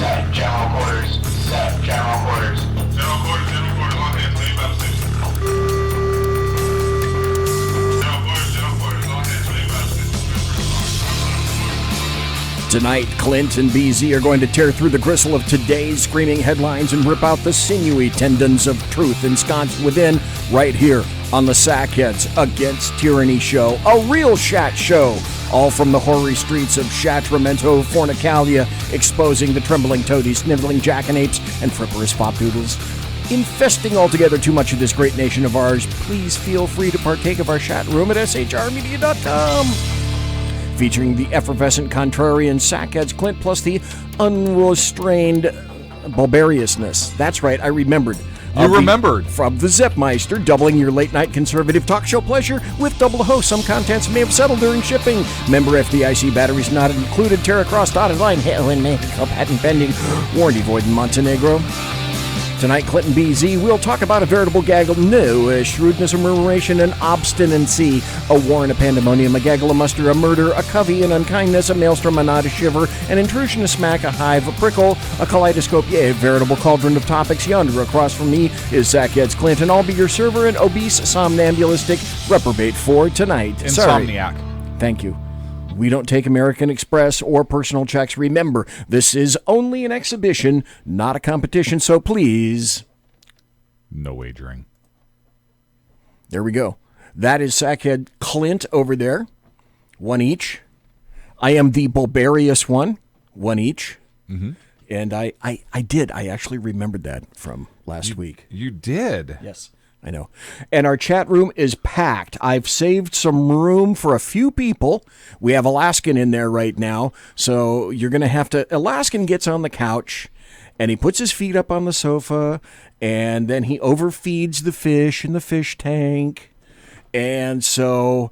Set general quarters. Set general quarters. General quarters, all hands, main battle station. General quarters, all hands, main battle station. Tonight, Clint and BZ are going to tear through the gristle of today's screaming headlines and rip out the sinewy tendons of truth ensconced within right here on the Sackheads Against Tyranny show, a real Shat show, all from the hoary streets of Shatramento, Fornicalia, exposing the trembling toadies, sniveling jackanapes, and fripperous fopdoodles. Infesting altogether too much of this great nation of ours, please feel free to partake of our Shat Room at shrmedia.com. Featuring the effervescent contrarian Sackheads Clint plus the unrestrained bulbariousness. That's right, I remembered. You remembered. From the Zepmeister, doubling your late-night conservative talk show pleasure with double host. Some contents may have settled during shipping. Member FDIC, batteries not included, Terra Cross dotted line, Hell in Mexico, patent pending, warranty void in Montenegro. Tonight, Clinton BZ, we'll talk about a veritable gaggle, shrewdness, a murmuration, an obstinacy, a war and a pandemonium, a gaggle, a muster, a murder, a covey, an unkindness, a maelstrom, a nod, a shiver, an intrusion, a smack, a hive, a prickle, a kaleidoscope, a veritable cauldron of topics. Yonder across from me is Sackheads Clint, and I'll be your server, an obese, somnambulistic reprobate for tonight. Insomniac. Sorry. Thank you. We don't take American Express or personal checks. Remember, this is only an exhibition, not a competition, so please... No wagering. There we go. That is Sackhead Clint over there. One each. I am the bulbarious one. One each. Mm-hmm. And I actually remembered that from last week. You did? Yes. I know. And our chat room is packed. I've saved some room for a few people. We have Alaskan in there right now. So you're going to have to... Alaskan gets on the couch, and he puts his feet up on the sofa, and then he overfeeds the fish in the fish tank. And so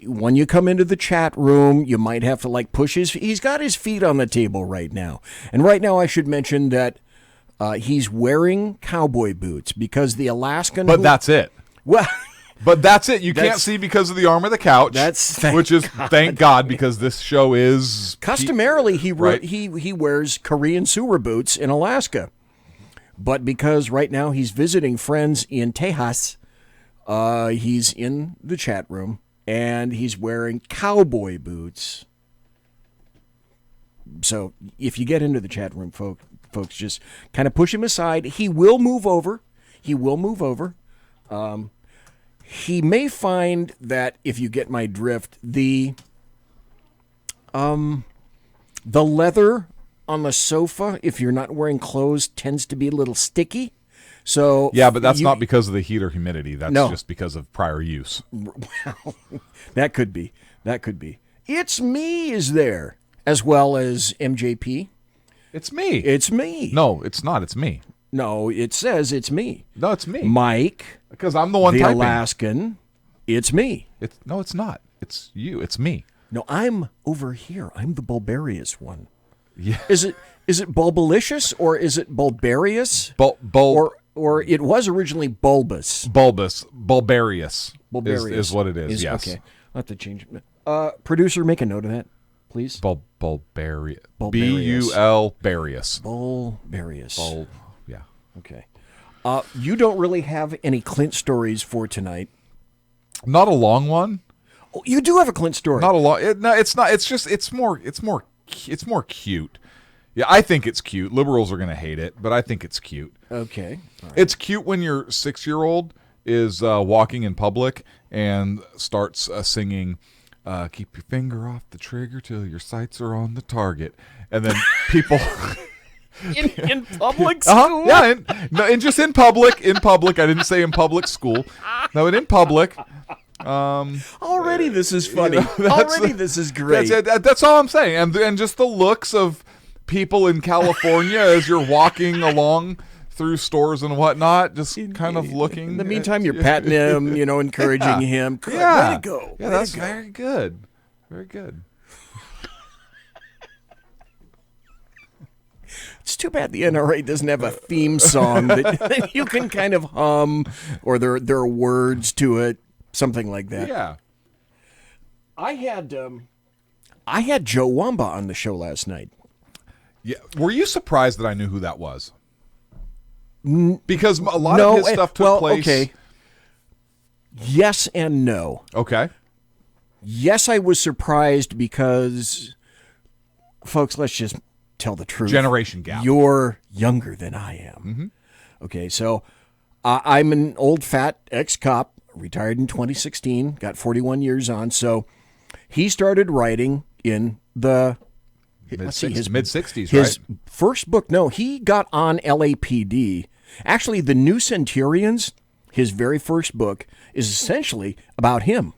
when you come into the chat room, you might have to push his... He's got his feet on the table right now. And right now I should mention that he's wearing cowboy boots because the Alaskan... But that's it. Well... But that's it. You can't see because of the arm of the couch. Which is thank God, because this show is... Customarily, he wears Korean sewer boots in Alaska. But because right now he's visiting friends in Tejas, he's in the chat room, and he's wearing cowboy boots. So if you get into the chat room, folks, just kind of push him aside. He will move over. He may find that, if you get my drift, the leather on the sofa, if you're not wearing clothes, tends to be a little sticky. So yeah, but that's not because of the heat or humidity. That's just because of prior use. Well, that could be. It's me is there, as well as MJP. It's me. It's me. No, it's not. It's me. No, it says it's me. No, it's me. Mike. Because I'm the one the typing. Alaskan. It's me. No, it's not. It's you. It's me. No, I'm over here. I'm the bulbarious one. Yeah. Is it bulbalicious or is it bulbarious? Or it was originally bulbous. Bulbarious. Bulbarious is what it is. Yes. Okay. I'll have to change it. Producer, make a note of that, please. Bulbarious. Bulbarious. Barious. Bulbarious. Yeah. Okay. You don't really have any Clint stories for tonight. Not a long one. Oh, you do have a Clint story. Not a long. No, it's not. It's just. It's more cute. Yeah, I think it's cute. Liberals are going to hate it, but I think it's cute. Okay. All right. It's cute when your 6-year-old is walking in public and starts singing, "Keep your finger off the trigger till your sights are on the target," and then people. In public school? Yeah, just in public. In public. I didn't say in public school. No, in public. Already this is funny. Already this is great. That's all I'm saying. And just the looks of people in California as you're walking along through stores and whatnot, just kind of looking. In the meantime, you're patting him, encouraging him. Good. Yeah. Way to go. Yeah, that's very good. Very good. It's too bad the NRA doesn't have a theme song that you can kind of hum, or there are words to it, something like that. Yeah. I had Joe Wamba on the show last night. Yeah. Were you surprised that I knew who that was? Because a lot No, of his stuff took place. Okay. Yes and no. Okay. Yes, I was surprised because, folks, let's just tell the truth. Generation gap. You're younger than I am. Mm-hmm. Okay, so I'm an old, fat ex-cop, retired in 2016, got 41 years on. So he started writing in the mid-60s, his right? first book. No, he got on LAPD. Actually, The New Centurions, his very first book, is essentially about him.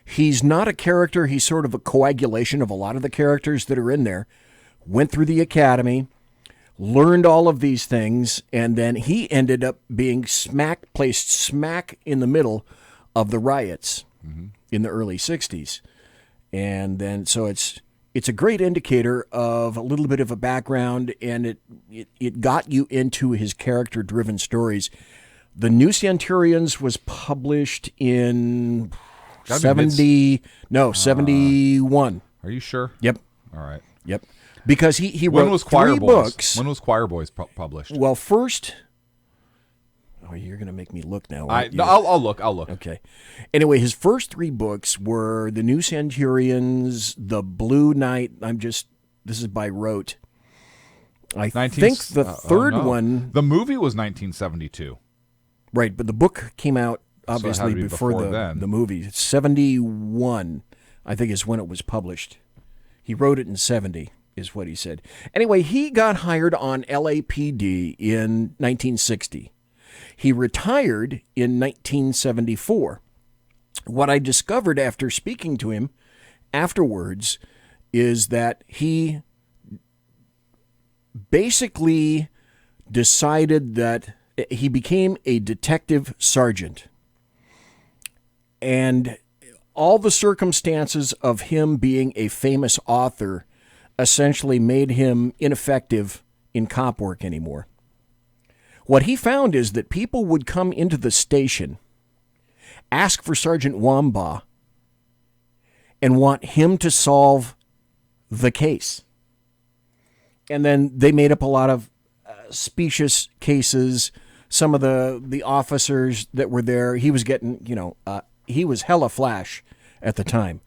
He's not a character. He's sort of a coagulation of a lot of the characters that are in there. Went through the academy, learned all of these things, and then he ended up being placed smack in the middle of the riots in the early 60s. And then, so it's a great indicator of a little bit of a background, and it got you into his character-driven stories. The New Centurions was published in 71. Are you sure? Yep. All right. Yep. Because he wrote When was Choir three Boys? books. When was Choir Boys published? Well, first... Oh, you're going to make me look now. No, I'll look. Okay. Anyway, his first three books were The New Centurions, The Blue Knight. This is by rote. I think the third one... The movie was 1972. Right, but the book came out, So it had obviously, to be before before then. the movie. 71, I think, is when it was published. He wrote it in 70, is what he said. Anyway, he got hired on LAPD in 1960. He retired in 1974. What I discovered after speaking to him afterwards is that he basically decided that he became a detective sergeant. And all the circumstances of him being a famous author essentially made him ineffective in cop work anymore. What he found is that people would come into the station, ask for Sergeant Wamba, and want him to solve the case. And then they made up a lot of specious cases. Some of the officers that were there, he was getting, he was hella flash at the time.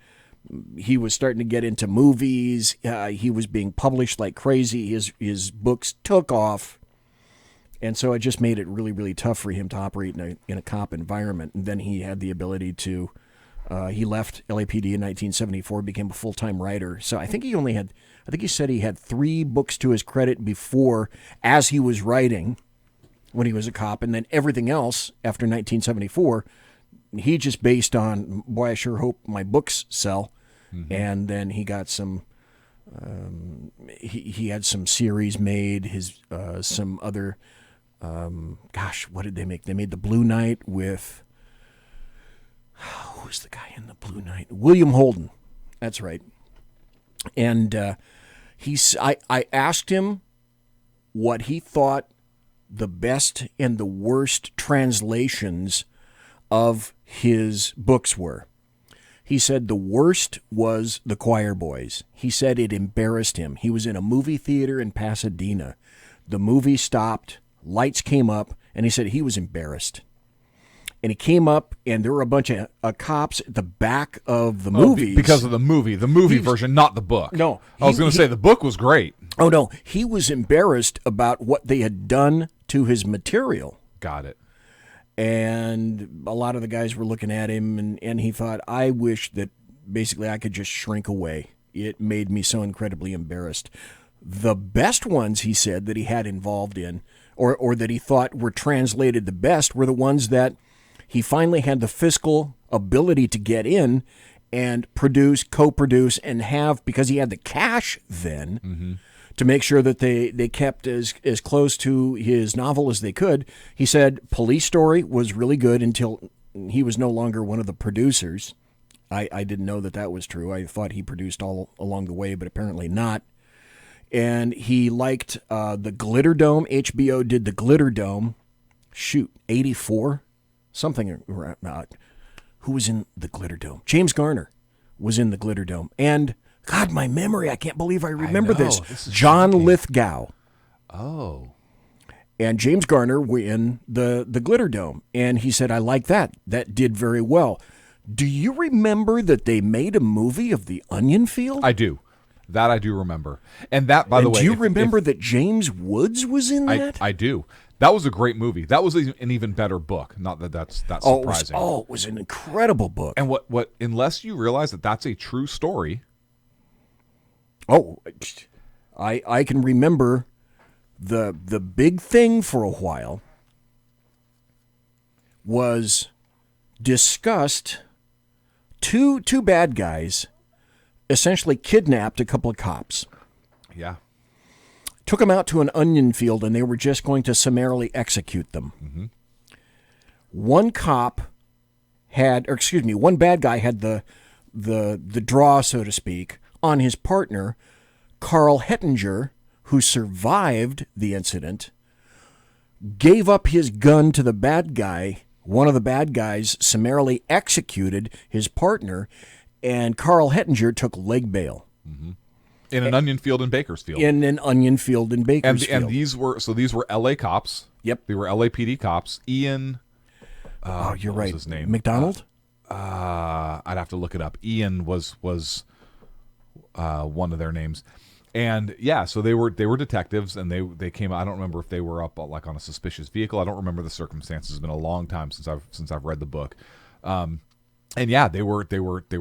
He was starting to get into movies. He was being published like crazy. His books took off. And so it just made it really, really tough for him to operate in a cop environment. And then he had the ability to, he left LAPD in 1974, became a full-time writer. So I think he said he had 3 books to his credit before, as he was writing, when he was a cop. And then everything else after 1974, he just based on, boy, I sure hope my books sell. Mm-hmm. And then he got some, he had some series made, some other... what did they make? They made The Blue Knight with, who was the guy in The Blue Knight? William Holden. That's right. And I asked him what he thought the best and the worst translations of his books were. He said the worst was The Choir Boys. He said it embarrassed him. He was in a movie theater in Pasadena. The movie stopped. Lights came up, and he said he was embarrassed. And he came up, and there were a bunch of cops at the back of the movies. Because of the movie version, not the book. No. I was going to say, the book was great. Oh, no. He was embarrassed about what they had done to his material. Got it. And a lot of the guys were looking at him, and he thought, I wish that basically I could just shrink away. It made me so incredibly embarrassed. The best ones, he said, that he had involved in, or that he thought were translated the best, were the ones that he finally had the fiscal ability to get in and produce, co-produce, and have, because he had the cash then, to make sure that they kept as close to his novel as they could. He said Police Story was really good until he was no longer one of the producers. I didn't know that was true. I thought he produced all along the way, but apparently not. And he liked the Glitter Dome. HBO did the Glitter Dome. 84? Something around. Who was in the Glitter Dome? James Garner was in the Glitter Dome. And God, my memory, I can't believe I remember know, this. this is John shocking. Lithgow. Oh. And James Garner were in the Glitter Dome. And he said, I like that. That did very well. Do you remember that they made a movie of the Onion Field? I do. That I do remember. And that, by the way... do you remember that James Woods was in that? I do. That was a great movie. That was an even better book. Not that that's surprising. It was an incredible book. And what unless you realize that that's a true story... Oh, I can remember the big thing for a while was discussed. Two bad guys essentially kidnapped a couple of cops. Yeah. Took them out to an onion field, and they were just going to summarily execute them. Mm-hmm. One bad guy had the draw, so to speak, on his partner, Carl Hettinger, who survived the incident, gave up his gun to the bad guy. One of the bad guys summarily executed his partner, and Carl Hettinger took leg bail. Mm-hmm. In an onion field in Bakersfield. In an onion field in Bakersfield. And these were L.A. cops. Yep. They were LAPD cops. Ian... you're right. What was his name? McDonald? I'd have to look it up. Ian was one of their names. And yeah, so they were detectives, and they came. I don't remember if they were up like on a suspicious vehicle. I don't remember the circumstances. It's been a long time since I've read the book. And yeah, they were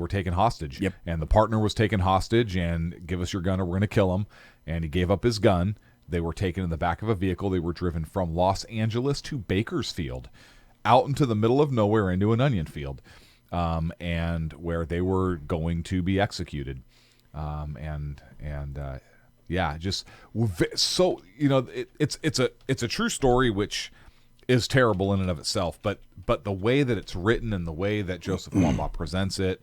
taken hostage. Yep. And the partner was taken hostage, and give us your gun or we're going to kill him. And he gave up his gun. They were taken in the back of a vehicle. They were driven from Los Angeles to Bakersfield, out into the middle of nowhere into an onion field, and where they were going to be executed. Yeah, just so it's a true story, which is terrible in and of itself, but the way that it's written and the way that Joseph Wambaugh presents it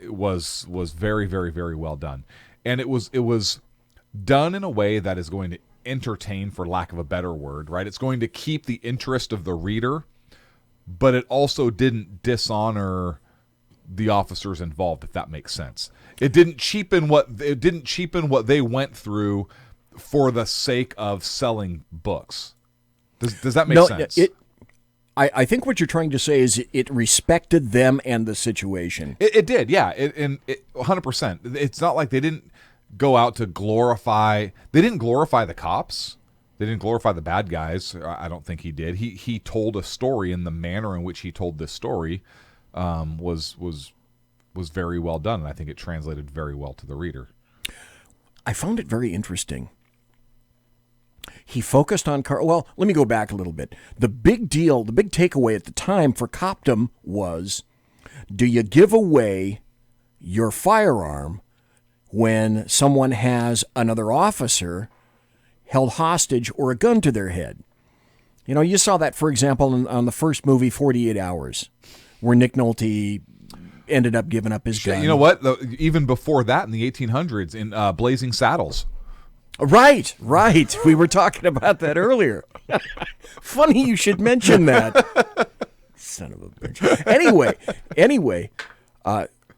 was very, very, very well done, and it was done in a way that is going to entertain, for lack of a better word, right? It's going to keep the interest of the reader, but it also didn't dishonor the officers involved, if that makes sense. It didn't cheapen what they went through for the sake of selling books. Does that make sense? I think what you're trying to say is it respected them and the situation. It did, yeah. 100%. It's not like they didn't go out to glorify. They didn't glorify the cops. They didn't glorify the bad guys. I don't think he did. He told a story, and the manner in which he told this story was very well done, and I think it translated very well to the reader. I found it very interesting. He focused on Carl. Well, let me go back a little bit. The big deal, the big takeaway at the time for copdom was, do you give away your firearm when someone has another officer held hostage or a gun to their head? You know, you saw that, for example, on the first movie, 48 Hours, where Nick Nolte ended up giving up his gun. You know what? Even before that, in the 1800s, in Blazing Saddles. Right. We were talking about that earlier. Funny you should mention that. Son of a bitch. Anyway,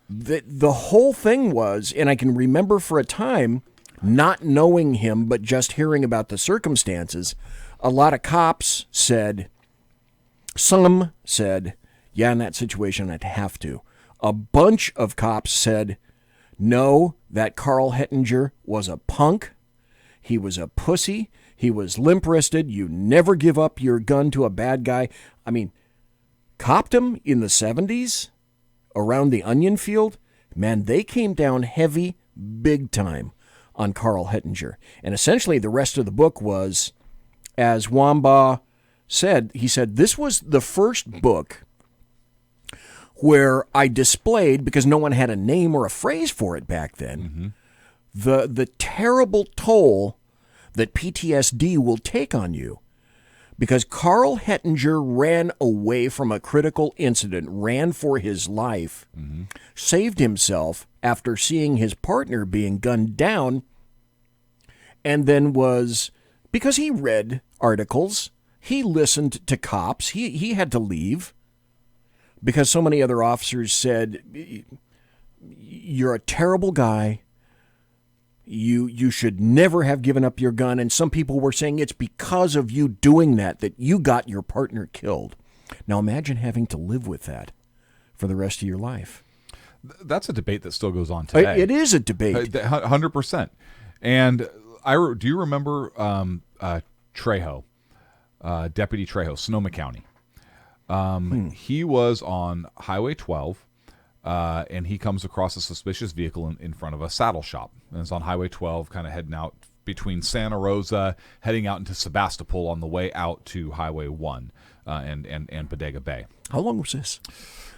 the whole thing was, and I can remember for a time, not knowing him, but just hearing about the circumstances, a lot of cops said, some said, yeah, in that situation, I'd have to. A bunch of cops said, no, that Carl Hettinger was a punk. He was a pussy. He was limp-wristed. You never give up your gun to a bad guy. I mean, copdom in the 70s, around the onion field, man, they came down heavy, big time on Carl Hettinger. And essentially the rest of the book was, as Wambaugh said, he said, this was the first book where I displayed, because no one had a name or a phrase for it back then, the terrible toll that PTSD will take on you. Because Carl Hettinger ran away from a critical incident, ran for his life, saved himself after seeing his partner being gunned down, and then was, because he read articles, he listened to cops, he had to leave, because so many other officers said, you're a terrible guy, You should never have given up your gun. And some people were saying it's because of you doing that you got your partner killed. Now imagine having to live with that for the rest of your life. That's a debate that still goes on today. It is a debate. 100%. And do you remember Trejo, Deputy Trejo, Sonoma County? He was on Highway 12, and he comes across a suspicious vehicle in front of a saddle shop. And it's on Highway 12, kind of heading out between Santa Rosa, heading out into Sebastopol on the way out to Highway 1 and Bodega Bay. How long was this?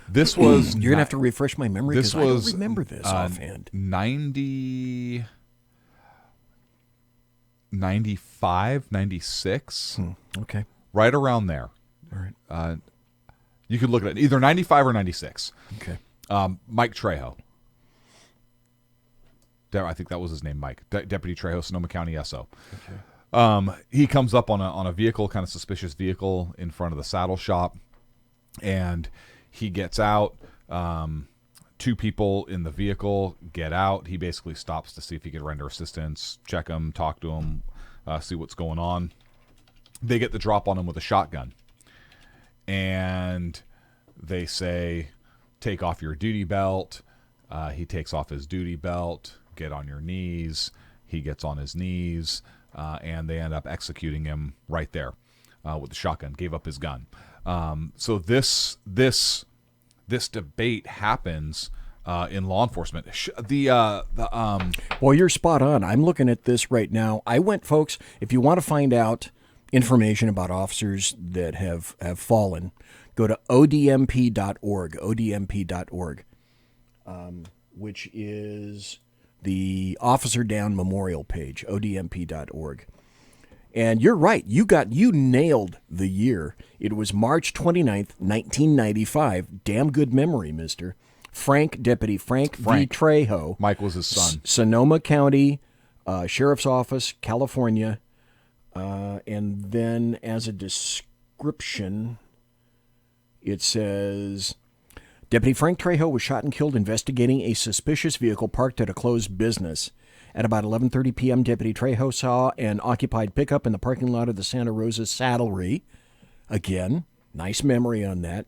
This was... You're going to have to refresh my memory because I don't remember this offhand. 95, 96. Okay. Right around there. All right. You could look at it, either 95 or 96. Okay. Mike Trejo. I think that was his name, Mike. Deputy Trejo, Sonoma County SO. Okay. He comes up on a vehicle, kind of suspicious vehicle, in front of the saddle shop, and he gets out. Two people in the vehicle get out. He basically stops to see if he can render assistance, check him, talk to him, see what's going on. They get the drop on him with a shotgun. And they say, take off your duty belt. He takes off his duty belt. Get on your knees. He gets on his knees. And they end up executing him right there with the shotgun. Gave up his gun. So this debate happens in law enforcement. Well, you're spot on. I'm looking at this right now. I went, folks, if you want to find out information about officers that have fallen, go to odmp.org, which is the Officer Down Memorial page, odmp.org. And you're right. You nailed the year. It was March 29th, 1995. Damn good memory, mister. Deputy Frank V. Trejo. Mike was his son. Sonoma County Sheriff's Office, California. And then as a description, it says, Deputy Frank Trejo was shot and killed investigating a suspicious vehicle parked at a closed business. At about 11:30 p.m., Deputy Trejo saw an occupied pickup in the parking lot of the Santa Rosa Saddlery. Again, nice memory on that.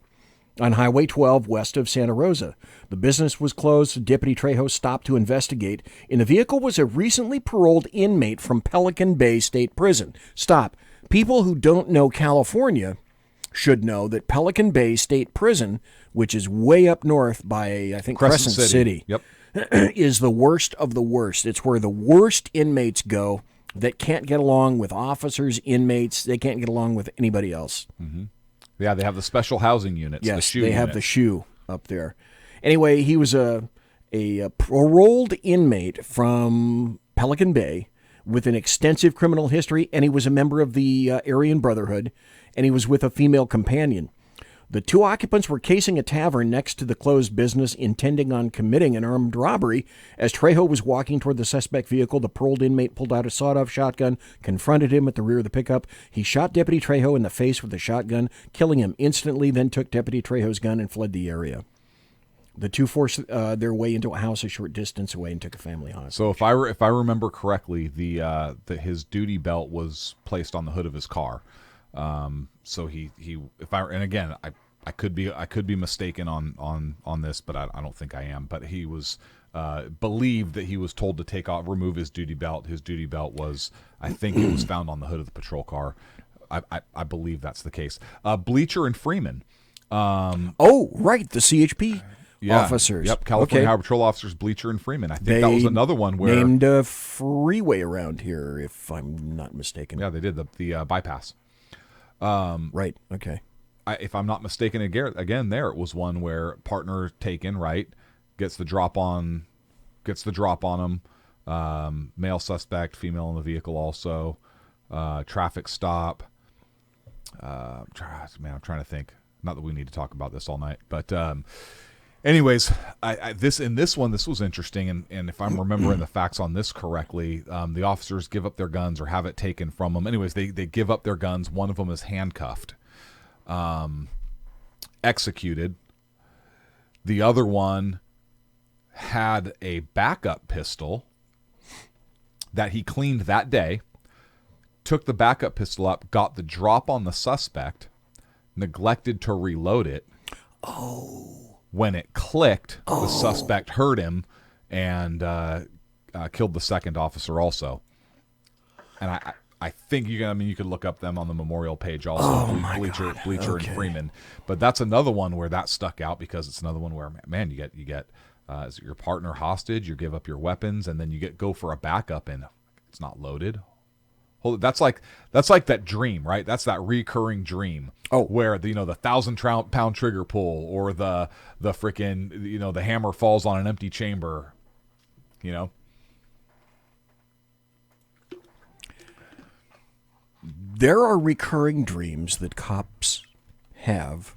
On Highway 12 west of Santa Rosa. The business was closed. Deputy Trejo stopped to investigate. In the vehicle was a recently paroled inmate from Pelican Bay State Prison. Stop. People who don't know California should know that Pelican Bay State Prison, which is way up north by, I think, Crescent City. Yep. Is the worst of the worst. It's where the worst inmates go that can't get along with officers, inmates. They can't get along with anybody else. Mm-hmm. Yeah, they have the special housing units. Yes, the they have the SHU up there. Anyway, he was a paroled inmate from Pelican Bay with an extensive criminal history, and he was a member of the Aryan Brotherhood, and he was with a female companion. The two occupants were casing a tavern next to the closed business, intending on committing an armed robbery. As Trejo was walking toward the suspect vehicle, the paroled inmate pulled out a sawed-off shotgun, confronted him at the rear of the pickup. He shot Deputy Trejo in the face with the shotgun, killing him instantly, then took Deputy Trejo's gun and fled the area. The two forced their way into a house a short distance away and took a family hostage. So if I remember correctly, his duty belt was placed on the hood of his car. So I could be mistaken on this, but I don't think I am. But he was believed that he was told to remove his duty belt. His duty belt was, I think it was found on the hood of the patrol car. I believe that's the case. Bleacher and Freeman. Oh, right, the CHP officers. Yep, California Highway Patrol officers Bleacher and Freeman. I think that was another one where named a freeway around here, if I'm not mistaken. Yeah, they did the bypass. Right. Okay. If I'm not mistaken, again, there it was one where partner taken, right, gets the drop on him. Male suspect, female in the vehicle, also traffic stop. I'm trying to think. Not that we need to talk about this all night, but anyways, this was interesting, and if I'm remembering the facts on this correctly, the officers give up their guns or have it taken from them. Anyways, they give up their guns. One of them is handcuffed. Executed. The other one had a backup pistol that he cleaned that day, took the backup pistol up, got the drop on the suspect, neglected to reload it. Oh. When it clicked, the suspect heard him and killed the second officer also. And I think you could look up them on the memorial page also, Bleacher and Freeman. But that's another one where that stuck out because it's another one where, man, you get your partner hostage, you give up your weapons, and then you go for a backup and it's not loaded. That's like that dream, right? That's that recurring dream. Where the 1,000-pound trigger pull, or the freaking the hammer falls on an empty chamber. There are recurring dreams that cops have.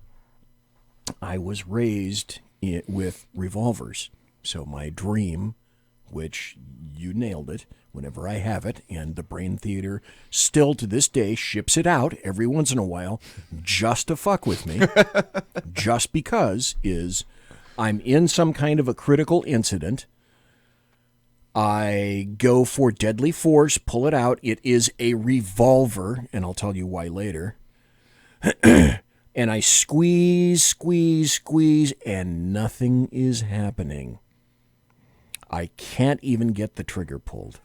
I was raised with revolvers, so my dream, which you nailed it, whenever I have it, and the Brain Theater still to this day ships it out every once in a while just to fuck with me, just because, is I'm in some kind of a critical incident. I go for deadly force, pull it out. It is a revolver, and I'll tell you why later. And I squeeze, and nothing is happening. I can't even get the trigger pulled.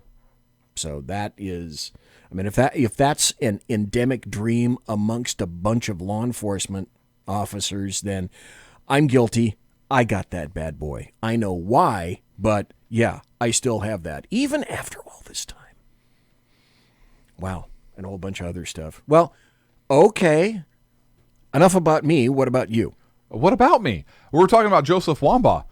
So that is, if that's an endemic dream amongst a bunch of law enforcement officers, then I'm guilty. I got that bad boy. I know why, but yeah, I still have that, even after all this time. Wow, and a whole bunch of other stuff. Well, okay, enough about me. What about you? What about me? We're talking about Joseph Wambaugh.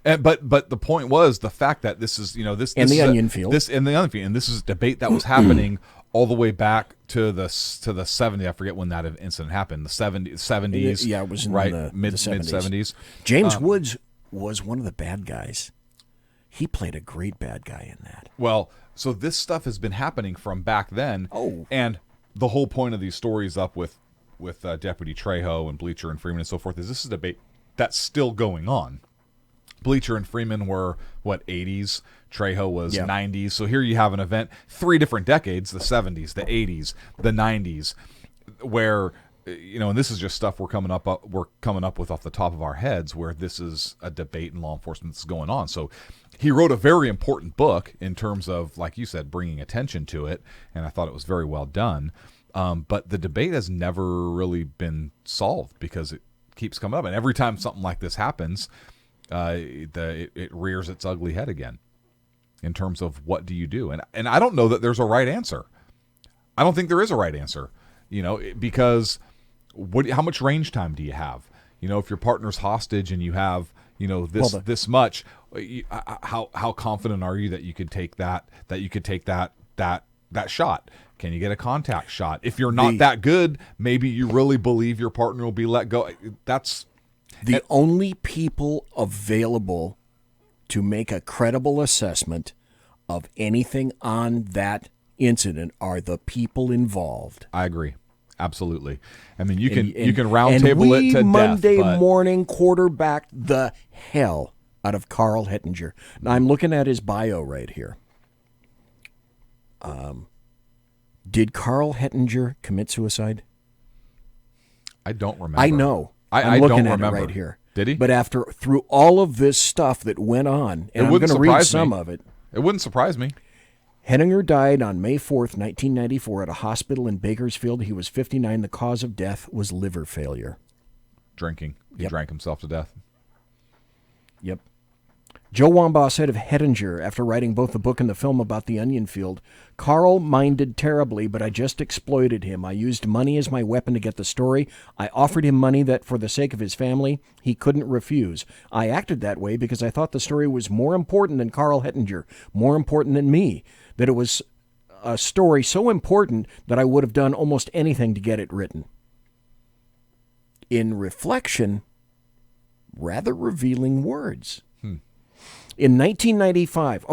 But the point was the fact that this is this in the is onion field. This in the onion field, and this is a debate that was happening all the way back to the 70s. I forget when that incident happened. The 70s. Yeah, it was in right the mid 70s. 70s. James Woods was one of the bad guys. He played a great bad guy in that. Well, so this stuff has been happening from back then. Oh. And the whole point of these stories up with Deputy Trejo and Bleacher and Freeman and so forth is this is a debate that's still going on. Bleacher and Freeman were, 80s? Trejo was 90s. So here you have an event, 3 different decades, the 70s, the 80s, the 90s, where, and this is just stuff we're coming up with off the top of our heads, where this is a debate in law enforcement that's going on. So he wrote a very important book in terms of, like you said, bringing attention to it, and I thought it was very well done. But the debate has never really been solved because it keeps coming up. And every time something like this happens, it rears its ugly head again in terms of what do you do. And I don't know that there's a right answer. I don't think there is a right answer, because how much range time do you have? If your partner's hostage and you have, this much, how confident are you that you could take that shot? Can you get a contact shot? If you're not that good, maybe you really believe your partner will be let go. That's the only people available to make a credible assessment of anything on that incident are the people involved. I agree. Absolutely. I mean, you can round table it to Monday death. morning quarterbacked the hell out of Carl Hettinger. Now, I'm looking at his bio right here. Did Carl Hettinger commit suicide? I don't remember. I know. I looking don't at remember. it right here. Did he? But through all of this stuff that went on, and I'm going to read some of it. It wouldn't surprise me. Hettinger died on May 4th, 1994 at a hospital in Bakersfield. He was 59. The cause of death was liver failure. Drinking. He drank himself to death. Yep. Joe Wambaugh said of Hettinger, after writing both the book and the film about the onion field, Carl minded terribly, but I just exploited him. I used money as my weapon to get the story. I offered him money that, for the sake of his family, he couldn't refuse. I acted that way because I thought the story was more important than Carl Hettinger, more important than me, that it was a story so important that I would have done almost anything to get it written. In reflection, rather revealing words. In 1985,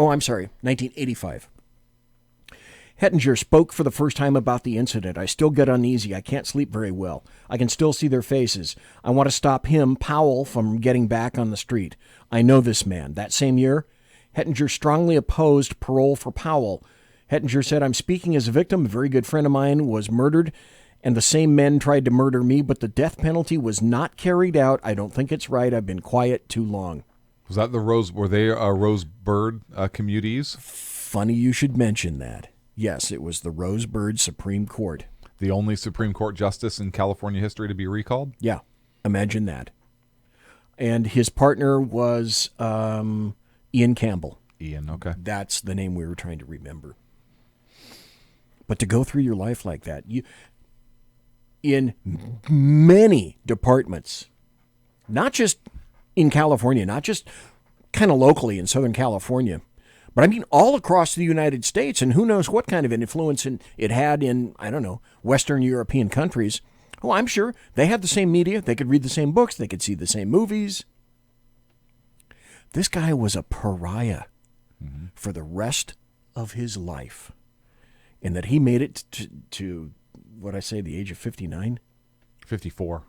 Hettinger spoke for the first time about the incident. I still get uneasy. I can't sleep very well. I can still see their faces. I want to stop him, Powell, from getting back on the street. I know this man. That same year, Hettinger strongly opposed parole for Powell. Hettinger said, I'm speaking as a victim. A very good friend of mine was murdered, and the same men tried to murder me, but the death penalty was not carried out. I don't think it's right. I've been quiet too long. Was that were they Rosebird commutees? Funny you should mention that. Yes, it was the Rosebird Supreme Court. The only Supreme Court justice in California history to be recalled? Yeah, imagine that. And his partner was Ian Campbell. Ian, okay. That's the name we were trying to remember. But to go through your life like that, you in many departments, not just in California, not just kind of locally in Southern California, but I mean all across the United States, and who knows what kind of an influence it had in, I don't know, Western European countries. Oh, I'm sure they had the same media. They could read the same books. They could see the same movies. This guy was a pariah for the rest of his life. And that he made it to what I say, the age of 59? 54.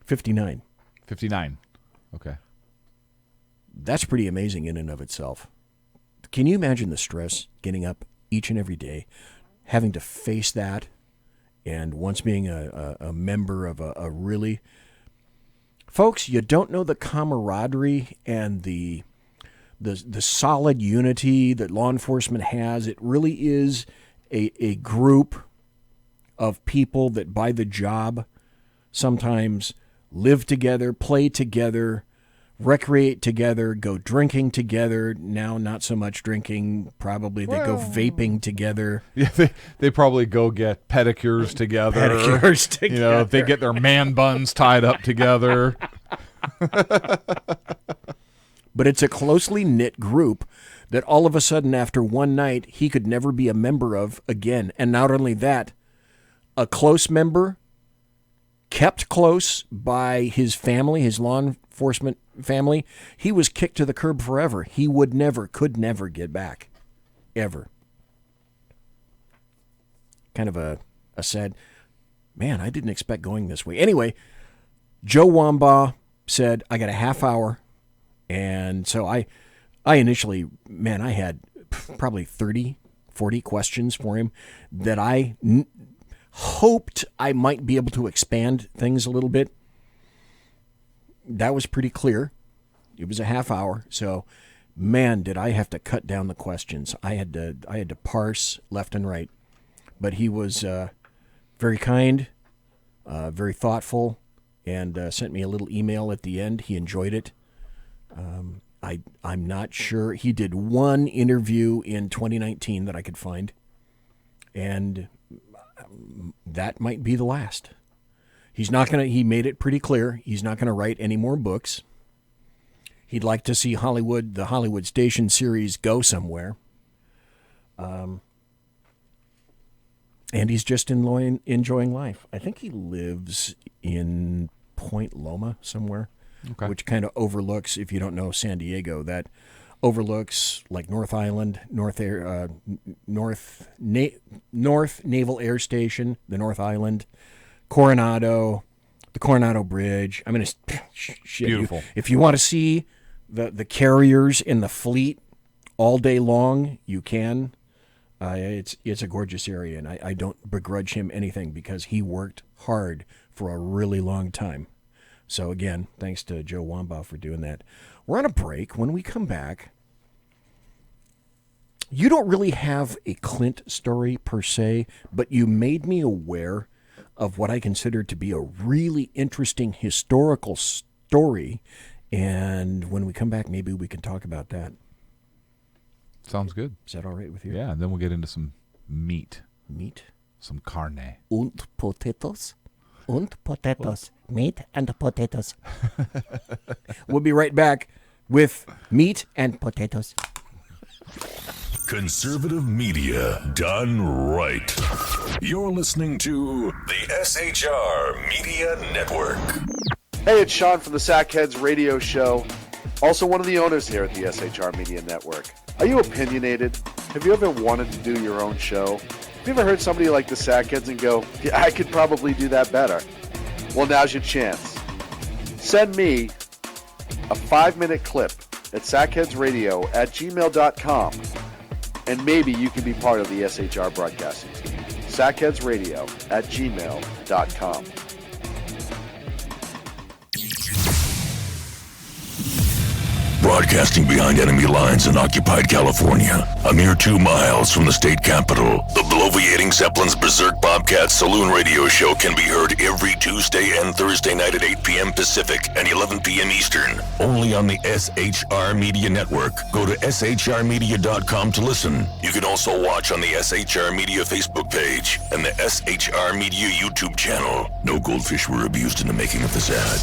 59. 59. Okay. That's pretty amazing in and of itself. Can you imagine the stress getting up each and every day, having to face that, and once being a member of a really... Folks, you don't know the camaraderie and the solid unity that law enforcement has. It really is a group of people that by the job sometimes live together, play together, recreate together, go drinking together. Now, not so much drinking. Probably they go vaping together. Yeah, they probably go get pedicures together. Pedicures together. You know, they get their man buns tied up together. But it's a closely knit group that all of a sudden after one night he could never be a member of again. And not only that, a close member, kept close by his family, his law enforcement family, he was kicked to the curb forever. He could never get back. Ever. Kind of a sad, man, I didn't expect going this way. Anyway, Joe Wambaugh said, I got a half hour. And so I initially, man, I had probably 30, 40 questions for him that I hoped I might be able to expand things a little bit. That was pretty clear. It was a half hour. So, man, did I have to cut down the questions. I had to parse left and right. But he was very kind, very thoughtful, and sent me a little email at the end. He enjoyed it. I'm not sure. He did one interview in 2019 that I could find, and that might be the last. He made it pretty clear he's not going to write any more books. He'd like to see the Hollywood Station series go somewhere. And he's just enjoying life. I think he lives in Point Loma somewhere. Okay. Which kind of overlooks, if you don't know San Diego, that overlooks like North Island, North Naval Air Station, the North Island, Coronado, the Coronado Bridge. I mean, it's shit. Beautiful. If you want to see the carriers in the fleet all day long, you can. It's a gorgeous area, and I don't begrudge him anything because he worked hard for a really long time. So, again, thanks to Joe Wambaugh for doing that. We're on a break. When we come back, you don't really have a Clint story per se, but you made me aware of what I consider to be a really interesting historical story. And when we come back, maybe we can talk about that. Sounds good. Is that all right with you? Yeah, and then we'll get into some meat. Meat? Some carne. Und potatoes. Und potatoes. Meat and potatoes. We'll be right back with meat and potatoes. Conservative media done right. You're listening to the SHR Media Network. Hey, it's Sean from the Sackheads Radio Show. Also one of the owners here at the SHR Media Network. Are you opinionated? Have you ever wanted to do your own show? Have you ever heard somebody like the Sackheads and go, yeah, I could probably do that better? Well, now's your chance. Send me a 5-minute clip at sackheadsradio@gmail.com. and maybe you can be part of the SHR broadcasting team. sackheadsradio@gmail.com. Broadcasting behind enemy lines in occupied California, a mere 2 miles from the state capital, the bloviating Zeppelin's Berserk Bobcat Saloon radio show can be heard every Tuesday and Thursday night at 8 p.m. Pacific and 11 p.m. Eastern, only on the SHR Media Network. Go to shrmedia.com to listen. You can also watch on the SHR Media Facebook page and the SHR Media YouTube channel. No goldfish were abused in the making of this ad.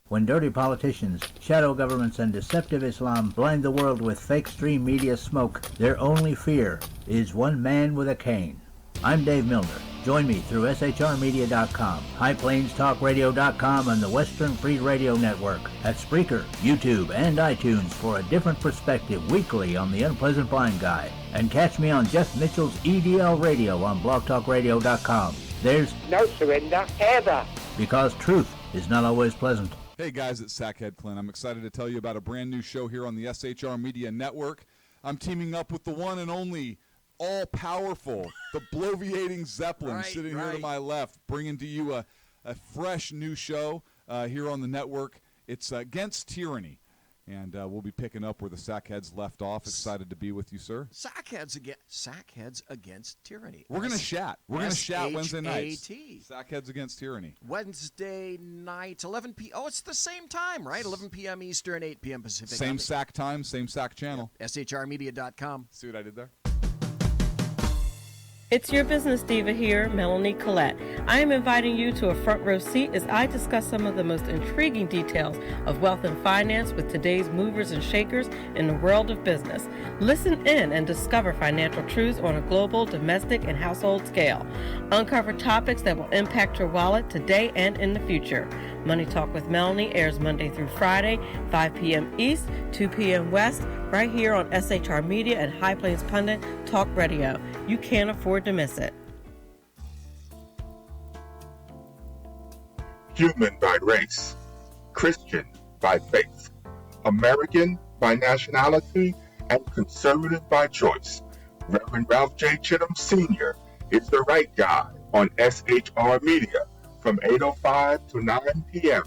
When dirty politicians, shadow governments, and deceptive Islam blind the world with fake stream media smoke, their only fear is one man with a cane. I'm Dave Milner. Join me through shrmedia.com, highplains.talkradio.com, and the Western Free Radio Network at Spreaker, YouTube, and iTunes for a different perspective weekly on the Unpleasant Blind Guy. And catch me on Jeff Mitchell's EDL Radio on blogtalkradio.com. There's no surrender ever, because truth is not always pleasant. Hey guys, it's Sackhead Clint. I'm excited to tell you about a brand new show here on the SHR Media Network. I'm teaming up with the one and only all-powerful, the bloviating Zeppelin, sitting here to my left, bringing to you a fresh new show here on the network. It's Against Tyranny. And we'll be picking up where the Sackheads left off. Excited to be with you, sir. Sackheads Against Tyranny. We're going to chat. We're going to chat Wednesday nights. S-H-A-T. Sackheads Against Tyranny. Wednesday night, 11 p.m. Oh, it's the same time, right? 11 p.m. Eastern, 8 p.m. Pacific. Same SAC time, same SAC channel. Yep. shrmedia.com. See what I did there? It's your business diva here, Melanie Collette. I am inviting you to a front row seat as I discuss some of the most intriguing details of wealth and finance with today's movers and shakers in the world of business. Listen in and discover financial truths on a global, domestic, and household scale. Uncover topics that will impact your wallet today and in the future. Money Talk with Melanie airs Monday through Friday, 5 p.m. East, 2 p.m. West, right here on SHR Media and High Plains Pundit Talk Radio. You can't afford to miss it. Human by race, Christian by faith, American by nationality, and conservative by choice. Reverend Ralph J. Chittum Sr. is the right guy on SHR Media from 8:05 to 9 p.m.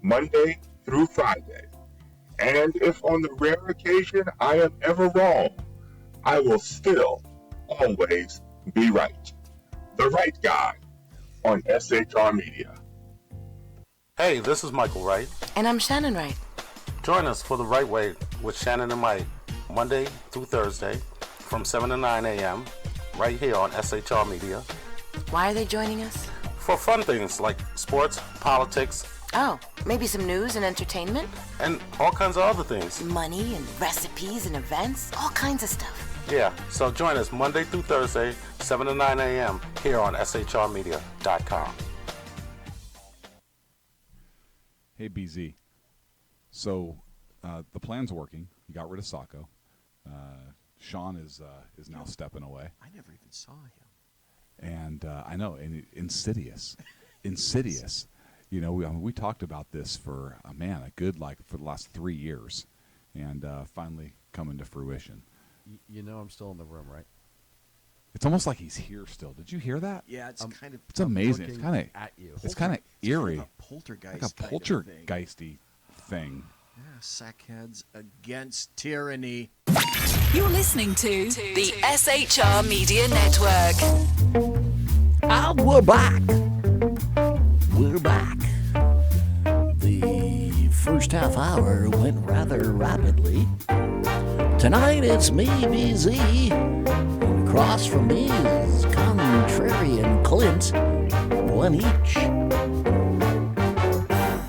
Monday through Friday. And if on the rare occasion I am ever wrong, I will still always be right. The right guy on SHR Media. Hey, this is Michael Wright. And I'm Shannon Wright. Join us for The Right Way with Shannon and Mike, Monday through Thursday from 7 to 9 a.m. right here on SHR Media. Why are they joining us? For fun things like sports, politics. Oh, maybe some news and entertainment? And all kinds of other things. Money and recipes and events, all kinds of stuff. Yeah, so join us Monday through Thursday, 7 to 9 a.m. here on shrmedia.com. Hey, BZ. So the plan's working. You got rid of Sacco. Sean is now stepping away. I never even saw him. And I know, and insidious. Insidious. You know, we talked about this for, for the last 3 years, and finally coming to fruition. You know I'm still in the room, right? It's almost like he's here still. Did you hear that? Yeah, it's kind of... It's amazing. It's kind of at you. It's kind of eerie. Kind of a poltergeist. Like a poltergeisty thing. Yeah, Sackheads Against Tyranny. You're listening to the SHR Media Network. We're back. We're back. The first half hour went rather rapidly. Tonight it's me, BZ. And across from me is Contrarian Clint. One each.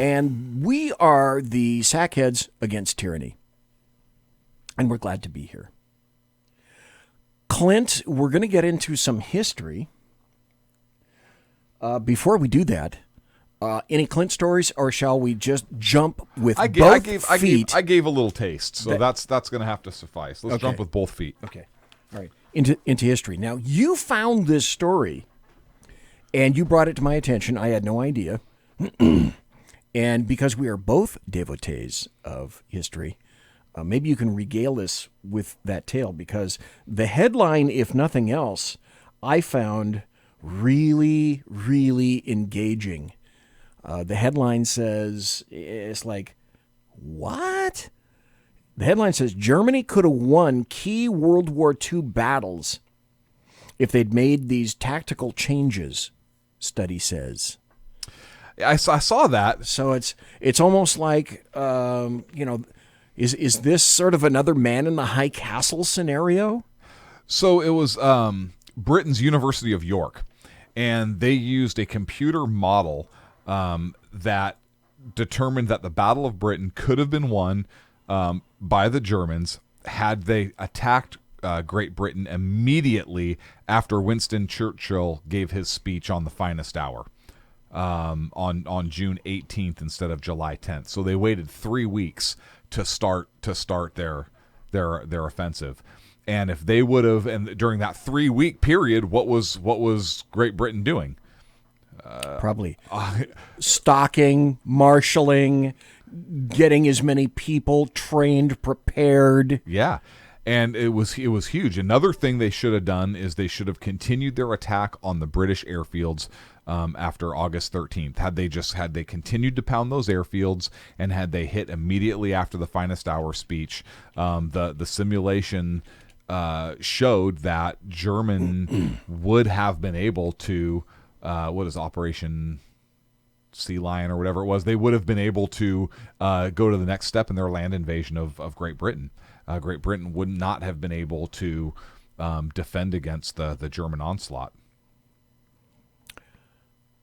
And we are the Sackheads Against Tyranny. And we're glad to be here. Clint, we're going to get into some history. Before we do that, any Clint stories, or shall we just jump with both feet? I gave a little taste, so that's going to have to suffice. Let's jump with both feet. Okay. All right. Into history. Now, you found this story, and you brought it to my attention. I had no idea. And because we are both devotees of history, maybe you can regale us with that tale, because the headline, if nothing else, I found really, really engaging. The headline says, it's like, what? The headline says, Germany could have won key World War II battles if they'd made these tactical changes, study says. I saw that. So it's almost like, is this sort of another man in the high castle scenario? So it was Britain's University of York, and they used a computer model that determined that the Battle of Britain could have been won by the Germans had they attacked Great Britain immediately after Winston Churchill gave his speech on the finest hour on June 18th instead of July 10th. So they waited 3 weeks to start their offensive. And if they would have, and during that 3-week period, what was Great Britain doing? Probably stocking, marshaling, getting as many people trained, prepared. Yeah. And it was huge. Another thing they should have done is they should have continued their attack on the British airfields after August 13th. Had they continued to pound those airfields, and had they hit immediately after the finest hour speech, the simulation showed that German would have been able to, what is Operation Sea Lion or whatever it was, they would have been able to go to the next step in their land invasion of Great Britain. Great Britain would not have been able to defend against the German onslaught.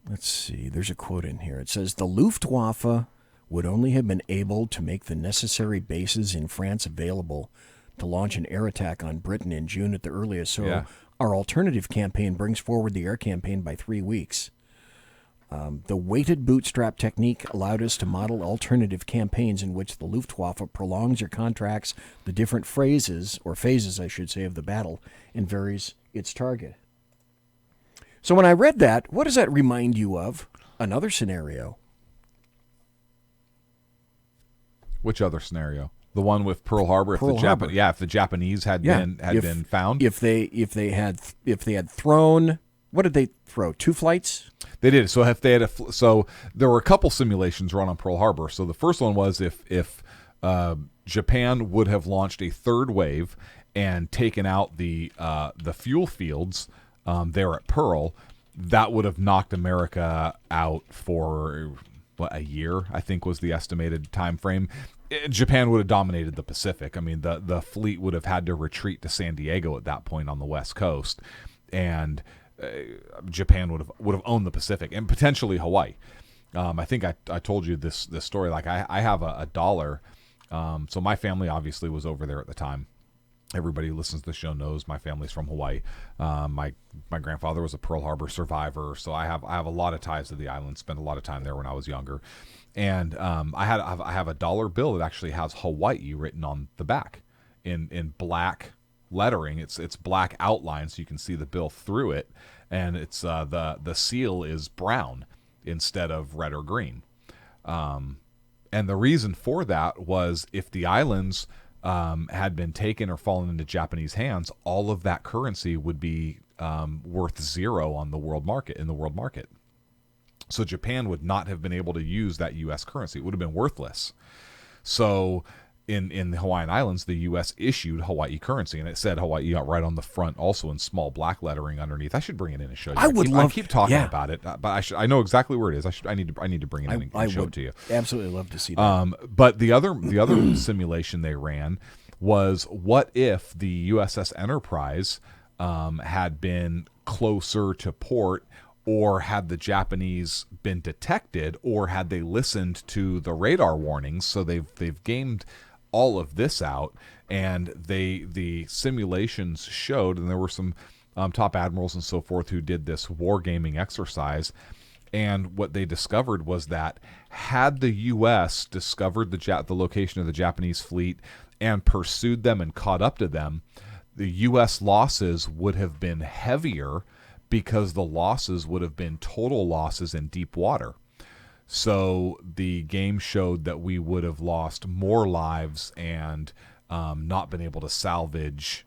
Let's see. There's a quote in here. It says, the Luftwaffe would only have been able to make the necessary bases in France available to launch an air attack on Britain in June at the earliest. So our alternative campaign brings forward the air campaign by 3 weeks. The weighted bootstrap technique allowed us to model alternative campaigns in which the Luftwaffe prolongs or contracts the different phases, I should say, of the battle and varies its target. So when I read that, what does that remind you of? Another scenario. Which other scenario? The one with Pearl Harbor. If the Japanese had been found. If they had thrown. What did they throw? 2 flights? They did. So if they had so there were a couple simulations run on Pearl Harbor. So the first one was if Japan would have launched a third wave and taken out the fuel fields there at Pearl, that would have knocked America out for a year, I think was the estimated time frame. Japan would have dominated the Pacific. I mean, the fleet would have had to retreat to San Diego at that point on the West Coast, and Japan would have owned the Pacific and potentially Hawaii. I think I told you this story. Like I have a dollar. So my family obviously was over there at the time. Everybody who listens to the show knows my family's from Hawaii. My grandfather was a Pearl Harbor survivor, so I have a lot of ties to the island. Spent a lot of time there when I was younger, and I have a dollar bill that actually has Hawaii written on the back in black lettering. It's black outline, so you can see the bill through it, and it's the seal is brown instead of red or green. And the reason for that was if the islands had been taken or fallen into Japanese hands, all of that currency would be worth zero on the world market. So Japan would not have been able to use that U.S. currency. It would have been worthless. So in the Hawaiian Islands, the U.S. issued Hawaii currency, and it said Hawaii right on the front, also in small black lettering underneath. I should bring it in and show you. I keep talking about it, but I know exactly where it is. I need to bring it in and show it to you. Absolutely love to see that. But the other simulation they ran was, what if the USS Enterprise had been closer to port, or had the Japanese been detected, or had they listened to the radar warnings? So they've gamed all of this out, and the simulations showed, and there were some top admirals and so forth who did this wargaming exercise, and what they discovered was that had the U.S. discovered the location of the Japanese fleet and pursued them and caught up to them, the U.S. losses would have been heavier because the losses would have been total losses in deep water. So the game showed that we would have lost more lives and not been able to salvage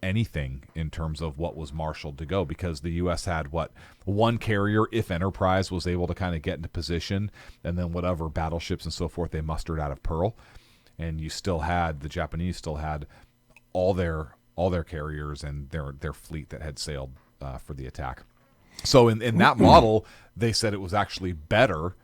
anything in terms of what was marshaled to go, because the U.S. had one carrier, if Enterprise was able to kind of get into position, and then whatever battleships and so forth they mustered out of Pearl, and the Japanese still had all their carriers and their fleet that had sailed for the attack. So in that model, they said it was actually better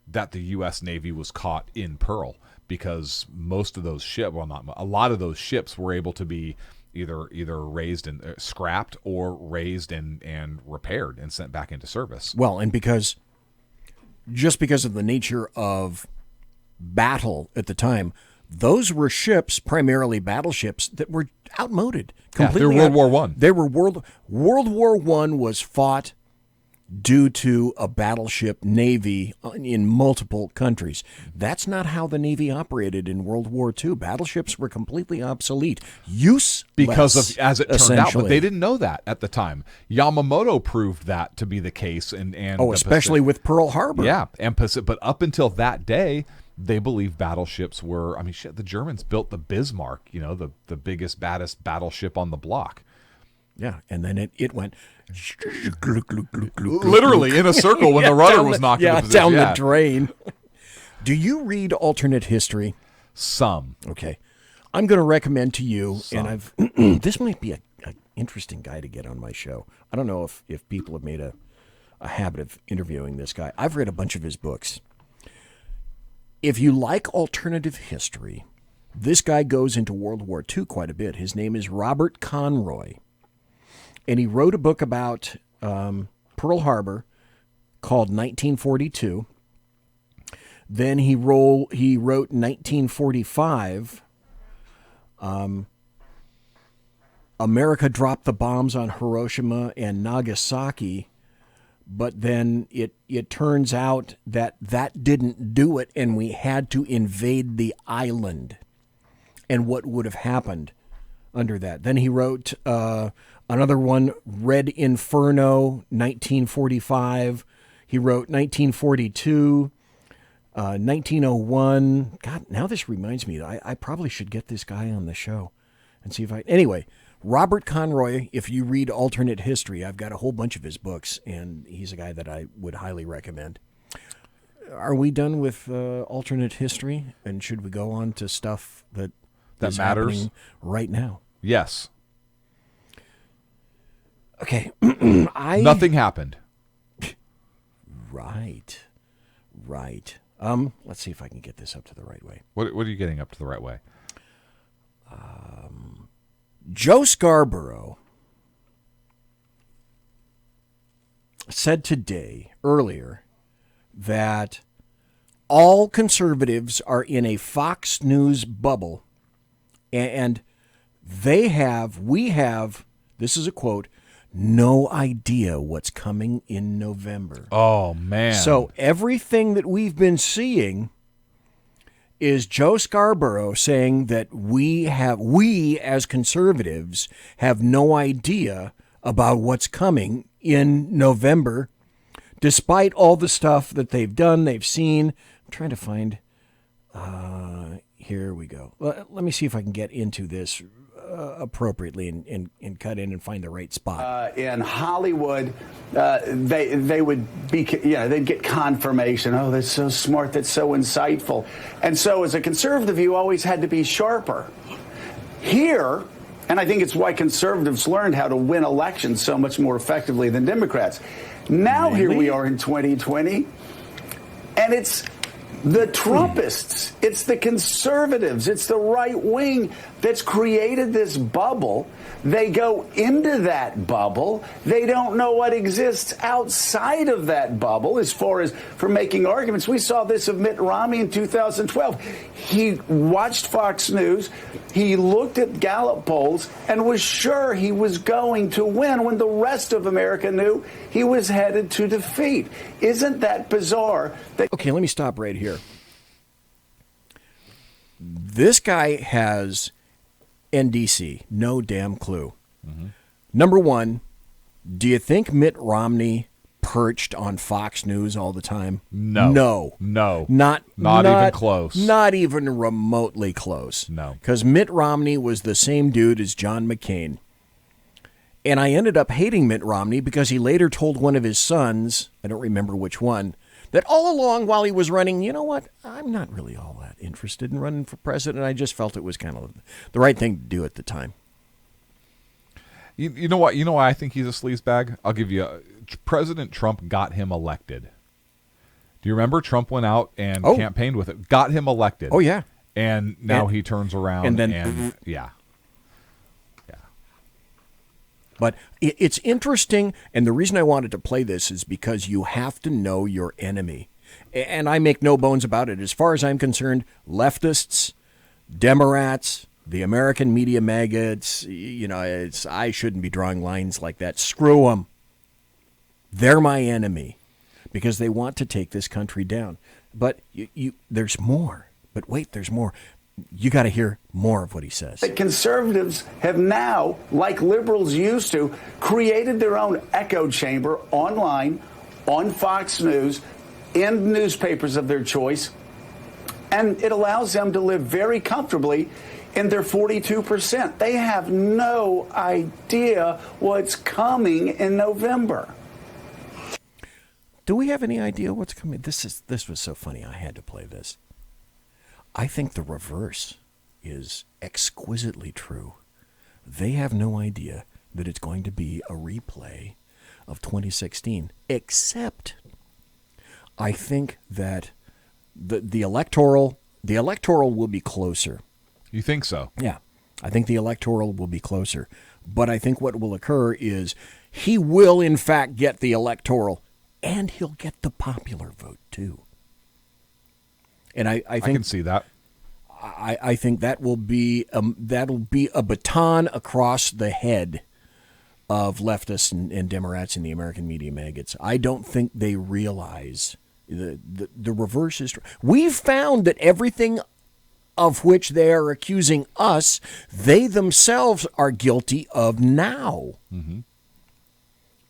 that the U.S. Navy was caught in Pearl, because most of those ships, a lot of those ships were able to be either raised and scrapped, or raised and repaired and sent back into service. Well, and because of the nature of battle at the time, those were ships, primarily battleships, that were outmoded completely. Yeah, they're World War I. They were World War I was fought due to a battleship navy in multiple countries. That's not how the Navy operated in World War II. Battleships were completely obsolete. Because of, as it turned out, but they essentially. didn't know that at the time. Yamamoto proved that to be the case, and especially with Pearl Harbor. Yeah, but up until that day, they believed battleships were. I mean, shit, the Germans built the Bismarck, the biggest, baddest battleship on the block. Yeah, and then it went literally in a circle when the rudder was knocked into position. Down the drain. Do you read alternate history? Some. Okay. I'm going to recommend to you, and this might be an interesting guy to get on my show. I don't know if people have made a habit of interviewing this guy. I've read a bunch of his books. If you like alternative history, this guy goes into World War II quite a bit. His name is Robert Conroy. And he wrote a book about Pearl Harbor called 1942. Then he wrote in 1945, America dropped the bombs on Hiroshima and Nagasaki, but then it turns out that didn't do it, and we had to invade the island, and what would have happened under that. Then he wrote another one, Red Inferno, 1945. He wrote 1942, 1901. God, now this reminds me that I probably should get this guy on the show and see if anyway, Robert Conroy, if you read alternate history, I've got a whole bunch of his books, and he's a guy that I would highly recommend. Are we done with alternate history? And should we go on to stuff that is matters happening right now? Yes. Okay. Nothing happened. Right. Let's see if I can get this up to the right way. What are you getting up to the right way? Joe Scarborough said earlier, that all conservatives are in a Fox News bubble, and we have, this is a quote, no idea what's coming in November. Oh, man. So everything that we've been seeing is Joe Scarborough saying that we as conservatives have no idea about what's coming in November, despite all the stuff that they've done, they've seen. I'm trying to find, here we go. Let me see if I can get into this appropriately and cut in and find the right spot. In Hollywood, they would be, they'd get confirmation. Oh, that's so smart. That's so insightful. And so as a conservative, you always had to be sharper. Here, and I think it's why conservatives learned how to win elections so much more effectively than Democrats. Now Here we are in 2020, and it's the Trumpists, it's the conservatives, it's the right wing that's created this bubble. They go into that bubble. They don't know what exists outside of that bubble as far as for making arguments. We saw this of Mitt Romney in 2012. He watched Fox News. He looked at Gallup polls and was sure he was going to win when the rest of America knew he was headed to defeat. Isn't that bizarre? Okay, let me stop right here. This guy has NDC, no damn clue. Mm-hmm. Number one, do you think Mitt Romney perched on Fox News all the time? No. Not even close. Not even remotely close. No. Because Mitt Romney was the same dude as John McCain. And I ended up hating Mitt Romney because he later told one of his sons, I don't remember which one, that all along while he was running, you know what, I'm not really all that interested in running for president. I just felt it was kind of the right thing to do at the time. You know what? You know why I think he's a sleazebag? I'll give you President Trump got him elected. Do you remember Trump went out and campaigned with it, got him elected? Oh, yeah. And now he turns around and then yeah. But it's interesting, and the reason I wanted to play this is because you have to know your enemy. And I make no bones about it. As far as I'm concerned, leftists, Democrats, the American media maggots, I shouldn't be drawing lines like that. Screw them. They're my enemy because they want to take this country down. But there's more. But wait, there's more. You got to hear more of what he says. The conservatives have now, like liberals used to, created their own echo chamber online, on Fox News, in newspapers of their choice, and it allows them to live very comfortably in their 42%. They have no idea what's coming in November. Do we have any idea what's coming? This was so funny. I had to play this. I think the reverse is exquisitely true. They have no idea that it's going to be a replay of 2016, except I think that the electoral will be closer. You think so? Yeah. I think the electoral will be closer. But I think what will occur is he will, in fact, get the electoral, and he'll get the popular vote, too. And I think I can see that. I think that'll be a baton across the head of leftists and Democrats and the American media maggots. I don't think they realize the reverse is true. We've found that everything of which they are accusing us, they themselves are guilty of now. Mm-hmm.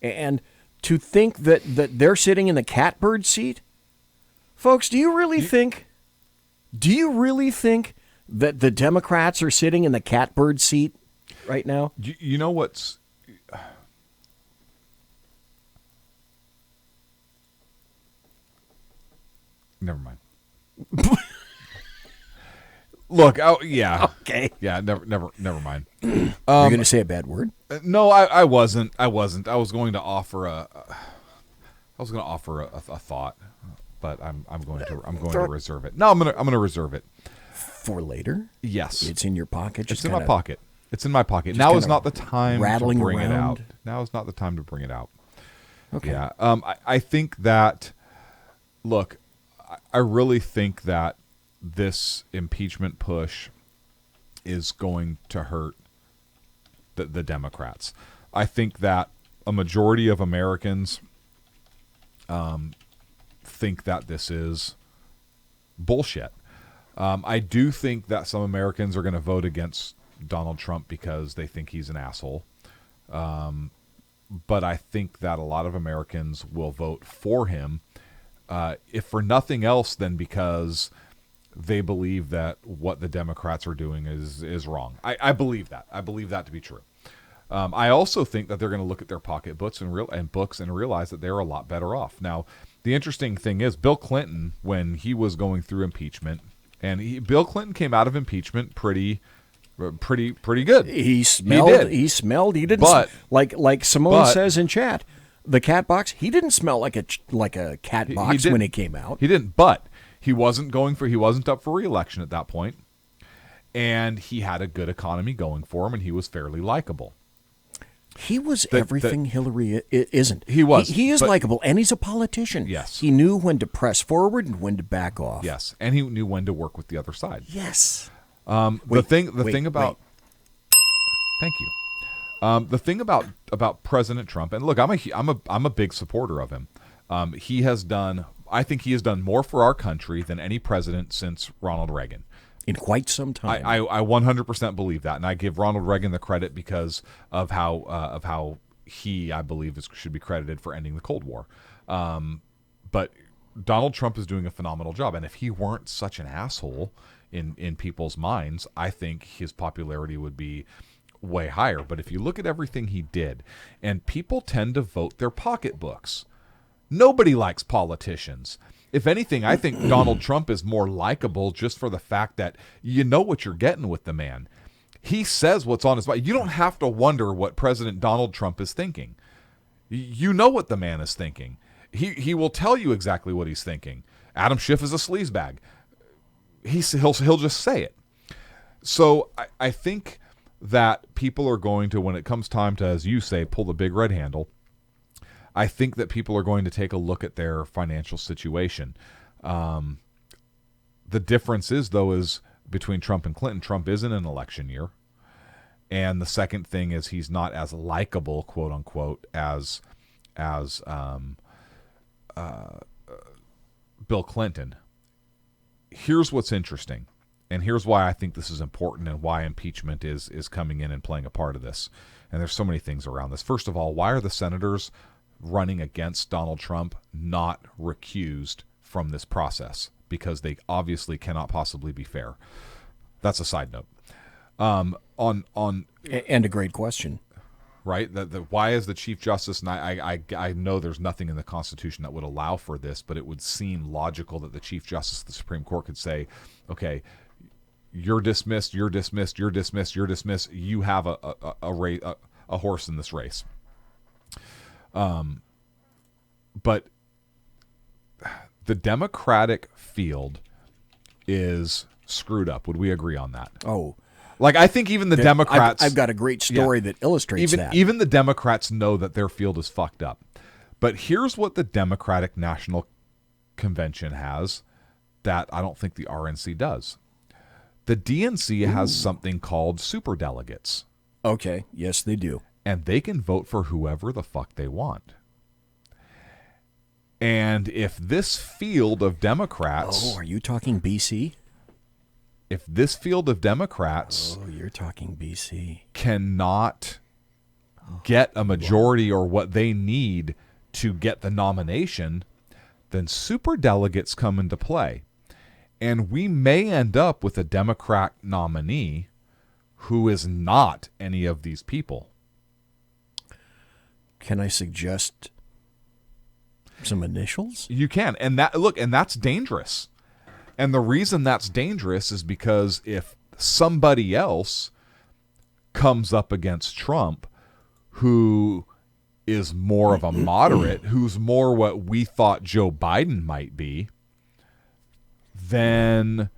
And to think that they're sitting in the catbird seat, folks, do you really think that the Democrats are sitting in the catbird seat right now? You know what's... Never mind. Look, yeah. Okay. Yeah, never mind. You're going to say a bad word? No, I wasn't. I was going to offer a thought, but I'm going to reserve it. No, I'm going to reserve it for later. Yes, it's in your pocket. It's in my pocket. It's in my pocket. Now is not the time to bring it out. Now is not the time to bring it out. Okay. Yeah. I think that. Look, I really think that this impeachment push is going to hurt the Democrats. I think that a majority of Americans think that this is bullshit. I do think that some Americans are going to vote against Donald Trump because they think he's an asshole. But I think that a lot of Americans will vote for him, if for nothing else than because they believe that what the Democrats are doing is wrong. I believe that. I believe that to be true. I also think that they're going to look at their pocketbooks and books and realize that they're a lot better off. Now, the interesting thing is Bill Clinton, when he was going through impeachment, and Bill Clinton came out of impeachment pretty good. He smelled. He didn't. But like Simone says in chat, the cat box. He didn't smell like a cat box when he came out. He didn't. But he wasn't up for re-election at that point, and he had a good economy going for him, and he was fairly likable. He was everything Hillary isn't. He was. He is likable, and he's a politician. Yes. He knew when to press forward and when to back off. Yes, and he knew when to work with the other side. Yes. The thing about President Trump, and look, I'm a big supporter of him. I think he has done more for our country than any president since Ronald Reagan. In quite some time. I 100% believe that, and I give Ronald Reagan the credit because of how he, I believe, should be credited for ending the Cold War. But Donald Trump is doing a phenomenal job. And if he weren't such an asshole in people's minds, I think his popularity would be way higher. But if you look at everything he did, and people tend to vote their pocketbooks. Nobody likes politicians. If anything, I think Donald Trump is more likable just for the fact that you know what you're getting with the man. He says what's on his mind. You don't have to wonder what President Donald Trump is thinking. You know what the man is thinking. He will tell you exactly what he's thinking. Adam Schiff is a sleazebag. He'll just say it. So I think that people are going to, when it comes time to, as you say, pull the big red handle, I think that people are going to take a look at their financial situation. The difference is, though, is between Trump and Clinton. Trump is in an election year. And the second thing is he's not as likable, quote unquote, as Bill Clinton. Here's what's interesting. And here's why I think this is important and why impeachment is coming in and playing a part of this. And there's so many things around this. First of all, why are the senators running against Donald Trump not recused from this process? Because they obviously cannot possibly be fair. That's a side note. And a great question. Right? Why is the Chief Justice, and I know there's nothing in the Constitution that would allow for this, but it would seem logical that the Chief Justice of the Supreme Court could say, okay, you're dismissed, you're dismissed, you're dismissed, you're dismissed. You have a horse in this race. But the Democratic field is screwed up. Would we agree on that? Oh, like I think even the Democrats. I've got a great story that illustrates that. Even the Democrats know that their field is fucked up. But here's what the Democratic National Convention has that I don't think the RNC does. The DNC has something called superdelegates. Okay. Yes, they do. And they can vote for whoever the fuck they want. And if this field of Democrats... Oh, are you talking BC? If this field of Democrats... Oh, you're talking BC. ...cannot get a majority or what they need to get the nomination, then superdelegates come into play. And we may end up with a Democrat nominee who is not any of these people. Can I suggest some initials? You can. And that's dangerous. And the reason that's dangerous is because if somebody else comes up against Trump who is more of a moderate, who's more what we thought Joe Biden might be, then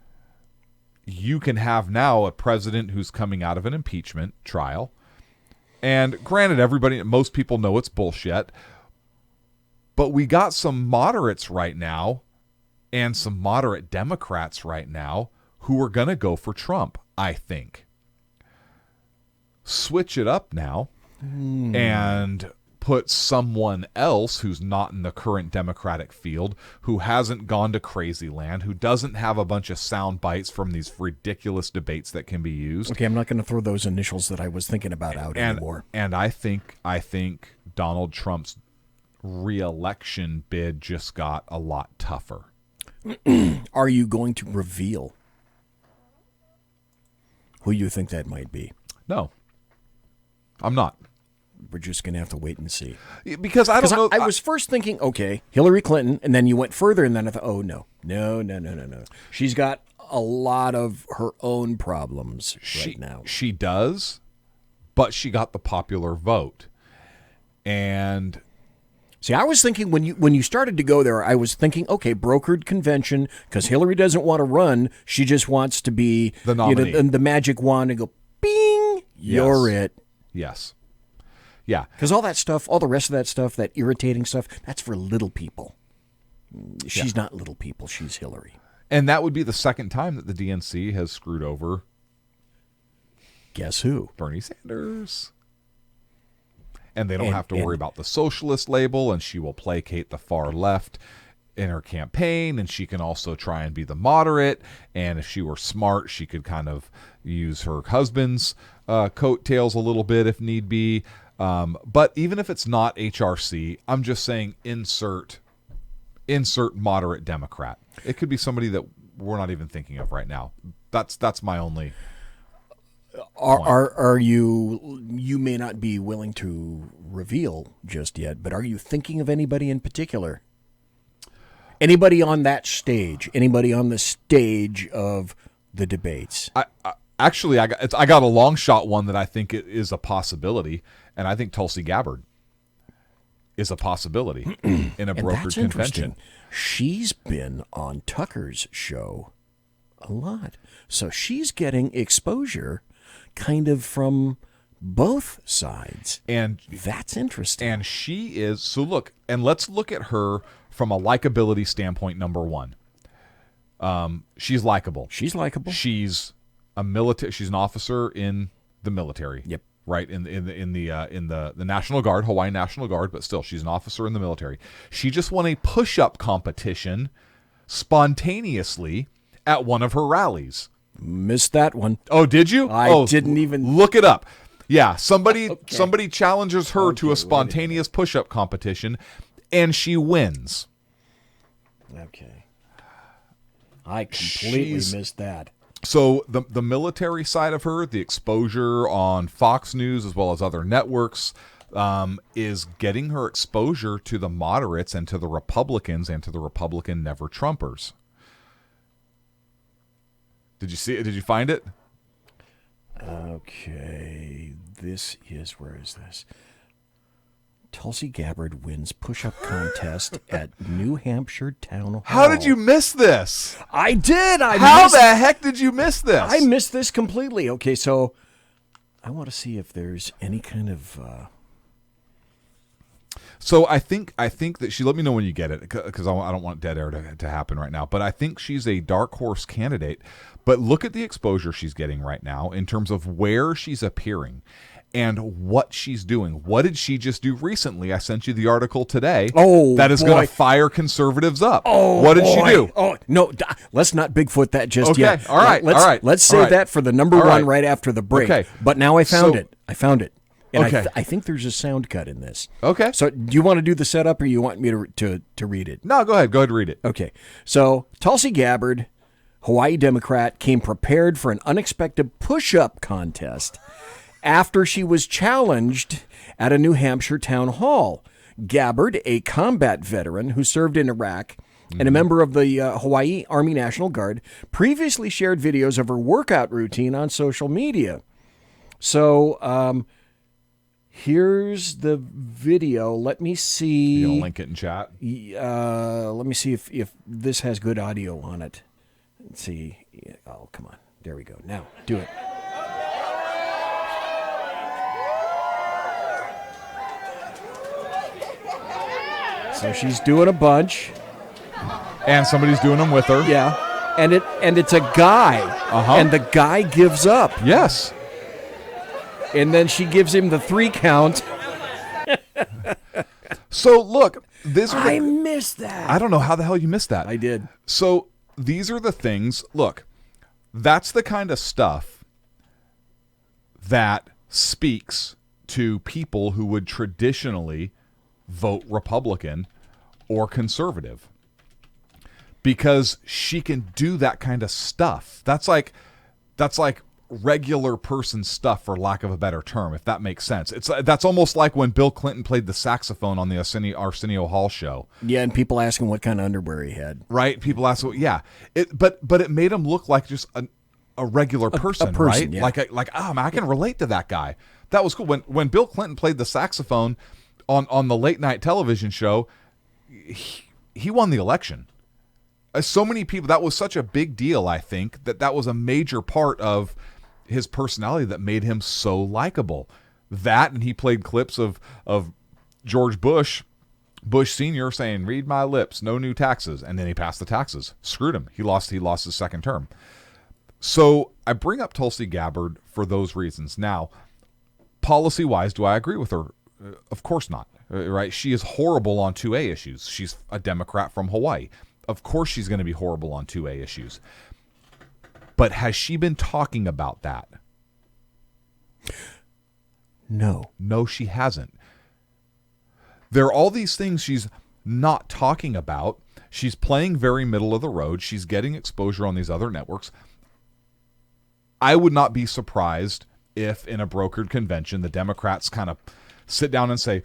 you can have now a president who's coming out of an impeachment trial. And granted, most people know it's bullshit, but we got some moderates right now and some moderate Democrats right now who are going to go for Trump, I think. Switch it up now and put someone else who's not in the current Democratic field, who hasn't gone to crazy land, who doesn't have a bunch of sound bites from these ridiculous debates that can be used. Okay, I'm not going to throw those initials that I was thinking about out anymore. And I think Donald Trump's re-election bid just got a lot tougher. Are you going to reveal who you think that might be? No, I'm not. We're just going to have to wait and see. Because I don't know. I was first thinking, okay, Hillary Clinton, and then you went further, and then I thought, oh, no. She's got a lot of her own problems right now. She does, but she got the popular vote. And see, I was thinking when you started to go there, I was thinking, okay, brokered convention, because Hillary doesn't want to run. She just wants to be the nominee. The magic wand and go, bing, you're it. Yes. Yeah. Because all that stuff, all the rest of that stuff, that irritating stuff, that's for little people. She's not little people. She's Hillary. And that would be the second time that the DNC has screwed over. Guess who? Bernie Sanders. And they don't have to worry about the socialist label, and she will placate the far left in her campaign, and she can also try and be the moderate. And if she were smart, she could kind of use her husband's coattails a little bit if need be. But even if it's not HRC, I'm just saying insert moderate Democrat. It could be somebody that we're not even thinking of right now. That's my only. Are you may not be willing to reveal just yet, but are you thinking of anybody in particular? Anybody on that stage? Anybody on the stage of the debates? I got a long shot one that I think it is a possibility, and I think Tulsi Gabbard is a possibility in a brokered convention. She's been on Tucker's show a lot, so she's getting exposure kind of from both sides, and that's interesting. And she is so look, and let's look at her from a likability standpoint. Number one, she's likable. She's likable. She's a military. She's an officer in the military. Yep. Right in the National Guard, Hawaii National Guard, but still, she's an officer in the military. She just won a push-up competition spontaneously at one of her rallies. Missed that one. Oh, did you? I didn't even look it up. Yeah, somebody challenges her to a spontaneous push-up competition, and she wins. Okay. I completely missed that. So the military side of her, the exposure on Fox News as well as other networks, is getting her exposure to the moderates and to the Republicans and to the Republican never-Trumpers. Did you see it? Did you find it? Okay. Where is this? Tulsi Gabbard wins push-up contest at New Hampshire Town Hall. How did you miss this? I did. How the heck did you miss this? I missed this completely. Okay, so I want to see if there's any kind of... So I think that she, let me know when you get it, because I don't want dead air to happen right now, but I think she's a dark horse candidate. But look at the exposure she's getting right now in terms of where she's appearing and what she's doing. What did she just do recently? I sent you the article today. That is going to fire conservatives up. What did she do? Oh, no, let's not Bigfoot that just yet. Okay, all right. Let's save that for the number one right after the break. Okay. But now I found it. And okay. I think there's a sound cut in this. Okay. So do you want to do the setup or you want me to read it? No, go ahead. Go ahead and read it. Okay. So Tulsi Gabbard, Hawaii Democrat, came prepared for an unexpected push-up contest after she was challenged at a New Hampshire town hall. Gabbard, a combat veteran who served in Iraq and a member of the Hawaii Army National Guard, previously shared videos of her workout routine on social media. So here's the video. Let me see. You gonna link it in chat? Let me see if this has good audio on it. Let's see. Oh, come on. There we go. Now, do it. So she's doing a bunch. And somebody's doing them with her. Yeah. And it's a guy. And the guy gives up. Yes. And then she gives him the 3 count. So look, I missed that. I don't know how the hell you missed that. I did. So these are the things. Look, that's the kind of stuff that speaks to people who would traditionally vote Republican or conservative, because she can do that kind of stuff. That's like regular person stuff, for lack of a better term, if that makes sense. That's almost like when Bill Clinton played the saxophone on the Arsenio Hall show. Yeah, and people asking what kind of underwear he had. Right? People ask, yeah. But it made him look like just a regular person, right? Yeah. Like man, I can relate to that guy. That was cool. When Bill Clinton played the saxophone on the late night television show, he won the election. So many people, that was such a big deal, I think, that was a major part of his personality that made him so likable. That, and he played clips of George Bush Sr. saying, "Read my lips, no new taxes," and then he passed the taxes. Screwed him. He lost his second term. So I bring up Tulsi Gabbard for those reasons. Now, policy-wise, do I agree with her? Of course not. Right? She is horrible on 2A issues. She's a Democrat from Hawaii. Of course she's going to be horrible on 2A issues. But has she been talking about that? No. No, she hasn't. There are all these things she's not talking about. She's playing very middle of the road. She's getting exposure on these other networks. I would not be surprised if in a brokered convention, the Democrats kind of sit down and say,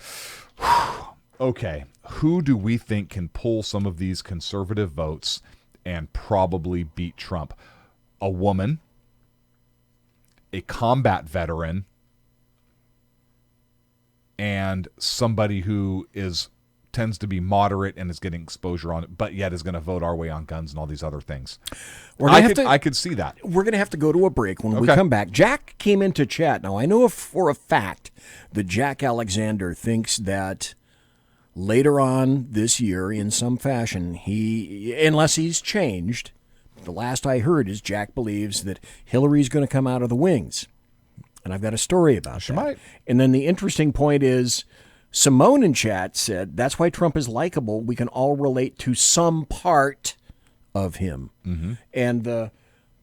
okay, who do we think can pull some of these conservative votes and probably beat Trump? A woman, a combat veteran, and somebody who tends to be moderate and is getting exposure on it, but yet is going to vote our way on guns and all these other things. I could see that. We're going to have to go to a break. When we come back, Jack came into chat. Now, I know for a fact that Jack Alexander thinks that later on this year, in some fashion, unless he's changed, the last I heard is Jack believes that Hillary's going to come out of the wings. And I've got a story about that. She might. And then the interesting point is, Simone in chat said, that's why Trump is likable. We can all relate to some part of him. Mm-hmm. And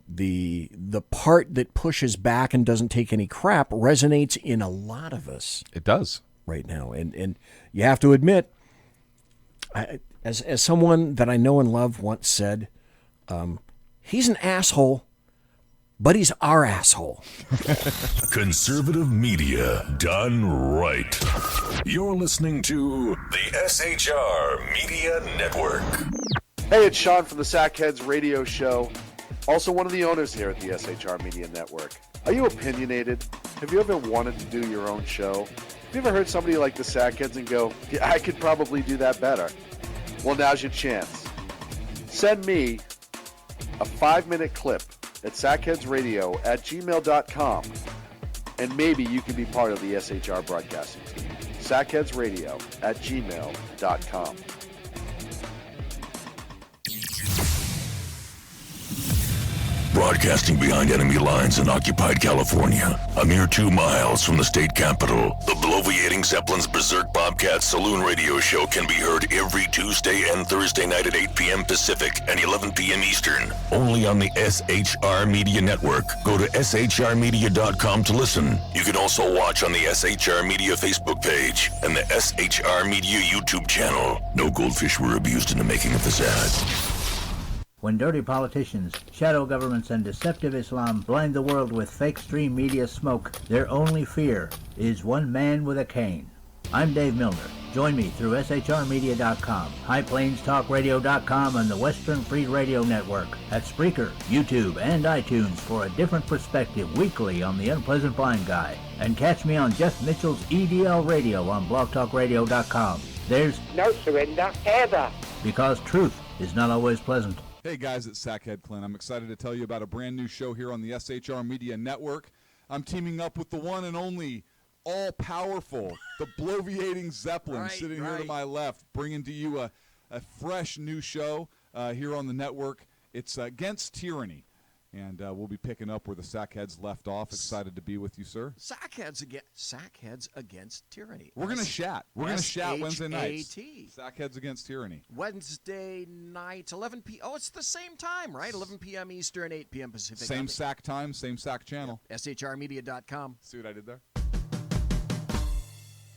the part that pushes back and doesn't take any crap resonates in a lot of us. It does. Right now. And you have to admit, as someone that I know and love once said, he's an asshole, but he's our asshole. Conservative media done right. You're listening to the SHR Media Network. Hey, it's Sean from the Sackheads Radio Show, also one of the owners here at the SHR Media Network. Are you opinionated? Have you ever wanted to do your own show? Have you ever heard somebody like the Sackheads and go, yeah, I could probably do that better? Well, now's your chance. Send me a 5-minute clip at sackheadsradio@gmail.com, and maybe you can be part of the SHR broadcasting team. sackheadsradio@gmail.com. Broadcasting behind enemy lines in occupied California, a mere 2 miles from the state capitol, the bloviating Zeppelin's Berserk Bobcat Saloon Radio Show can be heard every Tuesday and Thursday night at 8 p.m. Pacific and 11 p.m. Eastern. Only on the SHR Media Network. Go to shrmedia.com to listen. You can also watch on the SHR Media Facebook page and the SHR Media YouTube channel. No goldfish were abused in the making of this ad. When dirty politicians, shadow governments, and deceptive Islam blind the world with fake stream media smoke, their only fear is one man with a cane. I'm Dave Milner. Join me through shrmedia.com, highplanestalkradio.com, and the Western Free Radio Network at Spreaker, YouTube, and iTunes for a different perspective weekly on the Unpleasant Blind Guy. And catch me on Jeff Mitchell's EDL Radio on blogtalkradio.com. There's no surrender ever, because truth is not always pleasant. Hey guys, it's Sackhead Clint. I'm excited to tell you about a brand new show here on the SHR Media Network. I'm teaming up with the one and only all-powerful, the bloviating Zeppelin, sitting here to my left, bringing to you a fresh new show here on the network. It's Against Tyranny. And we'll be picking up where the Sackheads left off. Excited to be with you, sir. Sackheads against tyranny. We're going to chat. We're going to chat Wednesday nights. S-H-A-T. Sackheads Against Tyranny. Wednesday night, 11 p.m. Oh, it's the same time, right? 11 p.m. Eastern, 8 p.m. Pacific. Same SAC time, same SAC channel. SHRmedia.com. See what I did there?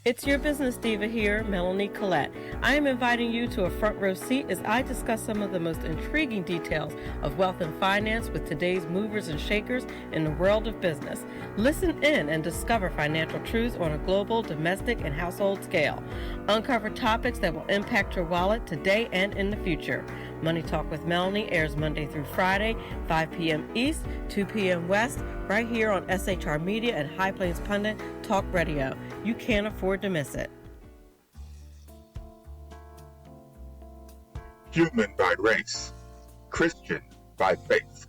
It's your business diva here, Melanie Collette. I am inviting you to a front row seat as I discuss some of the most intriguing details of wealth and finance with today's movers and shakers in the world of business. Listen in and discover financial truths on a global, domestic, and household scale. Uncover topics that will impact your wallet today and in the future. Money Talk with Melanie airs Monday through Friday, 5 p.m. East, 2 p.m. West, right here on SHR Media and High Plains Pundit Talk Radio. You can't afford to miss it. Human by race, Christian by faith,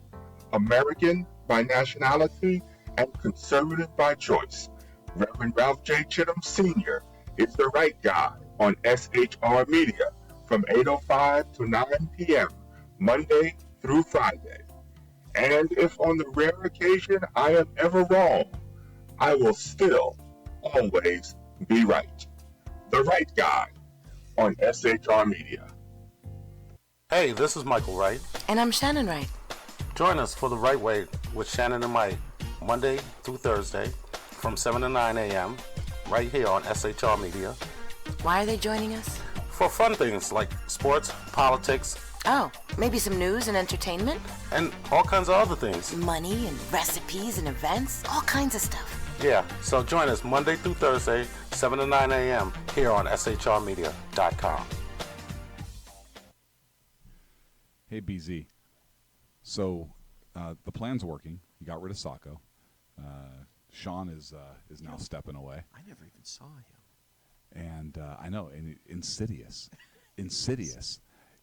American by nationality, and conservative by choice. Reverend Ralph J. Chittum Sr. is the right guy on SHR Media from 8:05 to 9 p.m. Monday through Friday. And if on the rare occasion I am ever wrong, I will still always be right. The right guy on SHR Media. Hey, this is Michael Wright. And I'm Shannon Wright. Join us for The Right Way with Shannon and Mike, Monday through Thursday, from 7 to 9 a.m. right here on SHR Media. Why are they joining us? For fun things like sports, politics. Oh, maybe some news and entertainment? And all kinds of other things. Money and recipes and events, all kinds of stuff. Yeah, so join us Monday through Thursday, 7 to 9 a.m. here on shrmedia.com. Hey, BZ. So the plan's working. You got rid of Sacco. Sean is now stepping away. I never even saw him. And I know, and insidious.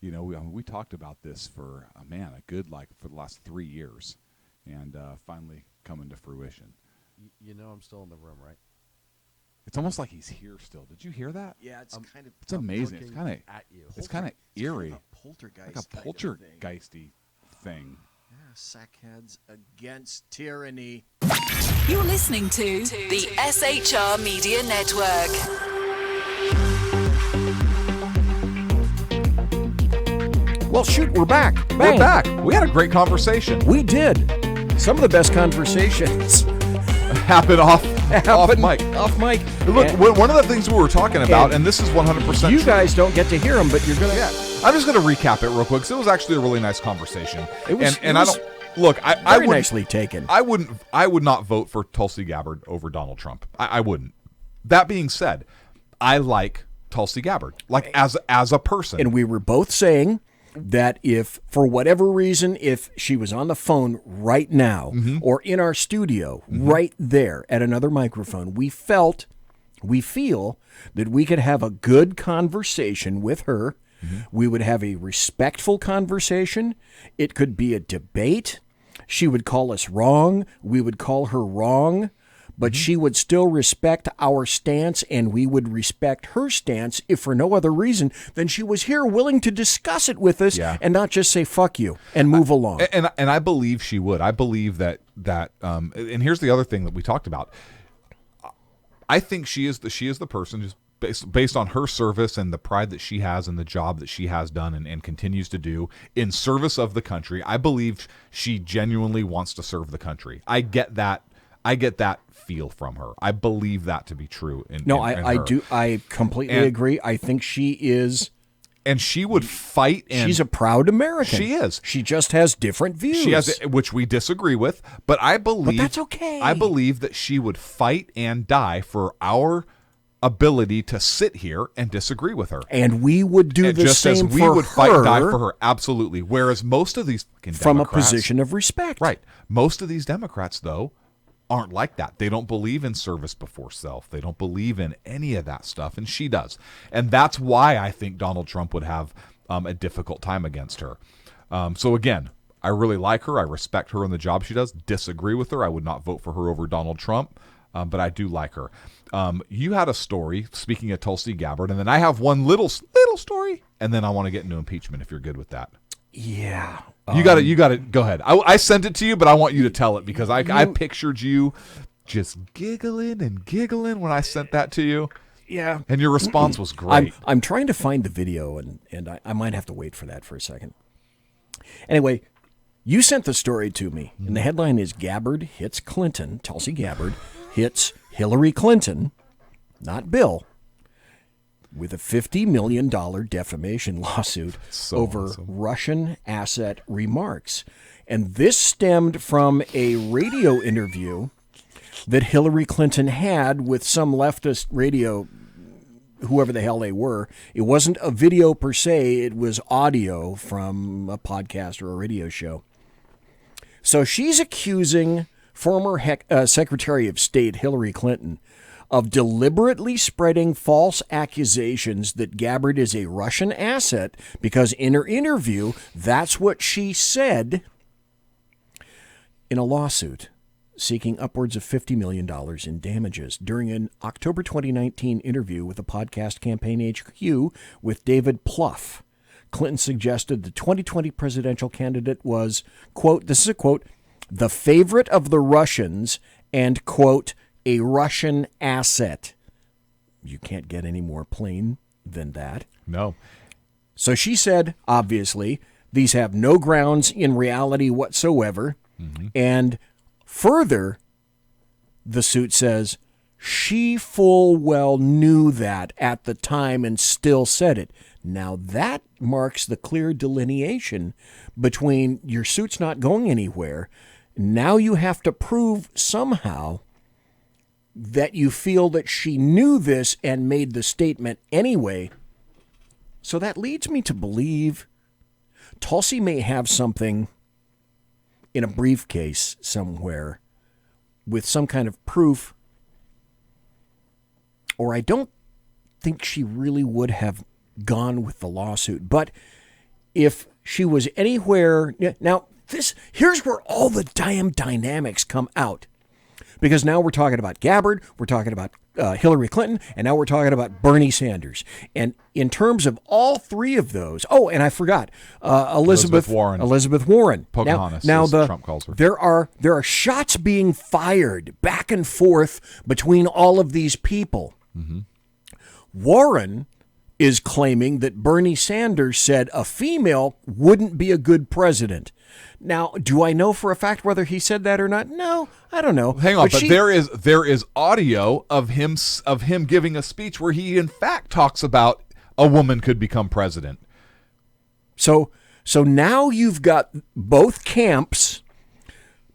You know, we talked about this for for the last 3 years, and finally coming to fruition. You know I'm still in the room, right? It's almost like he's here still. Did you hear that? Yeah, it's kind of. It's amazing. It's kind of at you. It's kind of eerie. Poltergeist. Like a poltergeisty thing. Yeah, sackheads against tyranny. You're listening to the SHR Media Network. Well, shoot, we're back. Bang. We're back. We had a great conversation. We did. Some of the best conversations happen off mic. Off mic. Look, one of the things we were talking about, and this is 100% you true. guys don't get to hear them, but you're going to. Yeah. I'm just going to recap it real quick, because it was actually a really nice conversation. It was, and I don't look. I would nicely taken. I would not vote for Tulsi Gabbard over Donald Trump. I wouldn't. That being said, I like Tulsi Gabbard, like as a person. And we were both saying that if, for whatever reason, if she was on the phone right now or in our studio right there at another microphone, we feel that we could have a good conversation with her. We would have a respectful conversation. It could be a debate. She would call us wrong. We would call her wrong. But she would still respect our stance, and we would respect her stance if for no other reason than she was here willing to discuss it with us and not just say, fuck you, and move along. And I believe she would. I believe that and here's the other thing that we talked about. I think she is the person, just based on her service and the pride that she has and the job that she has done and continues to do in service of the country. I believe she genuinely wants to serve the country. I get that feel from her. I believe that to be true. I do. I completely agree. I think she is. And she would fight. And she's a proud American. She is. She just has different views. She has, which we disagree with. But I believe. But that's okay. I believe that she would fight and die for our ability to sit here and disagree with her. And we would do the just same as we for would her. fight and die for her. Absolutely. Whereas most of these from Democrats, a position of respect. Right. Most of these Democrats, though, aren't like that. They don't believe in service before self. They don't believe in any of that stuff, and she does. And that's why I think Donald Trump would have a difficult time against her. So again, I really like her. I respect her and the job she does. Disagree with her. I would not vote for her over Donald Trump, but I do like her. You had a story, speaking of Tulsi Gabbard, and then I have one little story, and then I want to get into impeachment if you're good with that. Yeah. You got to go ahead. I sent it to you, but I want you to tell it because I pictured you just giggling and giggling when I sent that to you. Yeah. And your response was great. I'm trying to find the video, and I might have to wait for that for a second. Anyway, you sent the story to me, and the headline is Gabbard hits Clinton. Tulsi Gabbard hits Hillary Clinton, not Bill, with a $50 million defamation lawsuit over awesome. Russian asset remarks. And this stemmed from a radio interview that Hillary Clinton had with some leftist radio, whoever the hell they were. It wasn't a video per se, it was audio from a podcast or a radio show. So she's accusing former Secretary of State Hillary Clinton of deliberately spreading false accusations that Gabbard is a Russian asset because in her interview, that's what she said in a lawsuit seeking upwards of $50 million in damages. During an October 2019 interview with the podcast Campaign HQ with David Plouffe, Clinton suggested the 2020 presidential candidate was, quote, this is a quote, the favorite of the Russians and, quote, a Russian asset. You can't get any more plain than that. No. So she said, obviously, these have no grounds in reality whatsoever. And further, the suit says, she full well knew that at the time and still said it. Now that marks the clear delineation between your suit's not going anywhere. Now you have to prove somehow that you feel that she knew this and made the statement anyway. So that leads me to believe Tulsi may have something in a briefcase somewhere with some kind of proof, or I don't think she really would have gone with the lawsuit. But if she was anywhere, now here's where all the damn dynamics come out. Because now we're talking about Gabbard, we're talking about Hillary Clinton, and now we're talking about Bernie Sanders. And in terms of all three of those, and I forgot, Elizabeth Warren. Pocahontas, now as Trump calls her. There are shots being fired back and forth between all of these people. Mm-hmm. Warren is claiming that Bernie Sanders said a female wouldn't be a good president. Now, do I know for a fact whether he said that or not? No, I don't know. Hang on, but there is audio of him giving a speech where he in fact talks about a woman could become president. So now you've got both camps,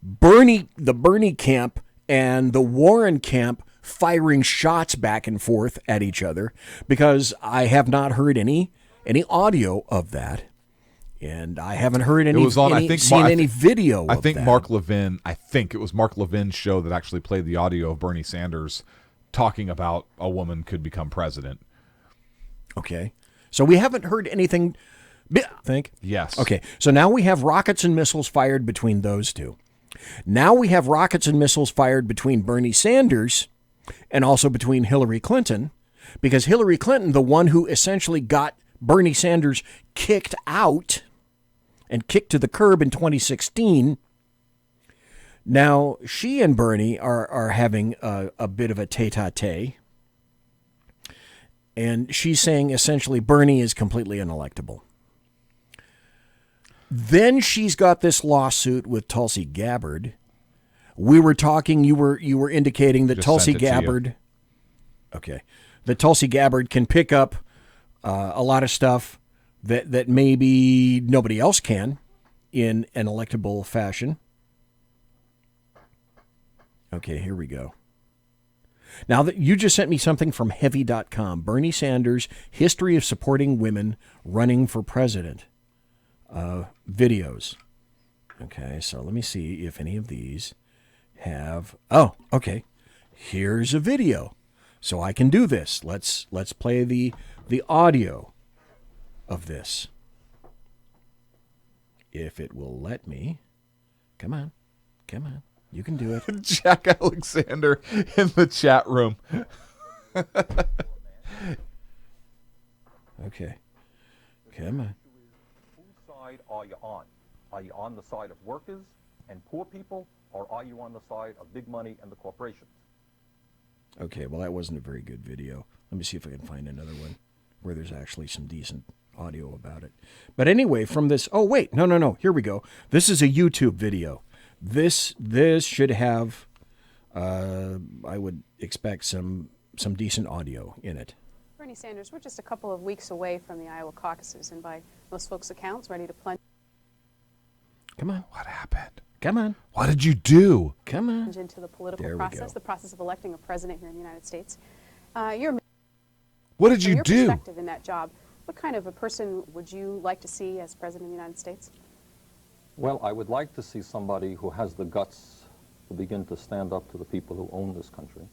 the Bernie camp and the Warren camp, firing shots back and forth at each other, because I have not heard any audio of that. And I haven't heard any video. I think Mark Levin. I think it was Mark Levin's show that actually played the audio of Bernie Sanders talking about a woman could become president. Okay, so we haven't heard anything. Think yes. Okay, so now we have rockets and missiles fired between those two. Now we have rockets and missiles fired between Bernie Sanders and also between Hillary Clinton, because Hillary Clinton, the one who essentially got Bernie Sanders kicked out and kicked to the curb in 2016. Now, she and Bernie are having a bit of a tete-a-tete. And she's saying essentially Bernie is completely unelectable. Then she's got this lawsuit with Tulsi Gabbard. We were talking, you were indicating that Tulsi Gabbard, that Tulsi Gabbard can pick up a lot of stuff that maybe nobody else can in an electable fashion. Okay, here we go. Now, that you just sent me something from heavy.com. Bernie Sanders, history of supporting women running for president. Videos. Okay, so let me see if any of these have... Oh, okay. Here's a video. So I can do this. Let's play the audio of this. If it will let me. Come on. You can do it. Jack Alexander in the chat room. Okay. Come on. Whose side are you on? Are you on the side of workers and poor people, or are you on the side of big money and the corporations? Okay, well, that wasn't a very good video. Let me see if I can find another one where there's actually some decent audio about it. But anyway, from this... Oh, wait. No. Here we go. This is a YouTube video. This should have, I would expect some decent audio in it. Bernie Sanders, we're just a couple of weeks away from the Iowa caucuses, and by most folks' accounts, ready to plunge. Come on. What happened? Come on. What did you do? Come on. Into the political There we process, go. the process of electing a president here in the United States. What did from you your do? perspective in that job, what kind of a person would you like to see as president of the United States? Well, I would like to see somebody who has the guts to begin to stand up to the people who own this country,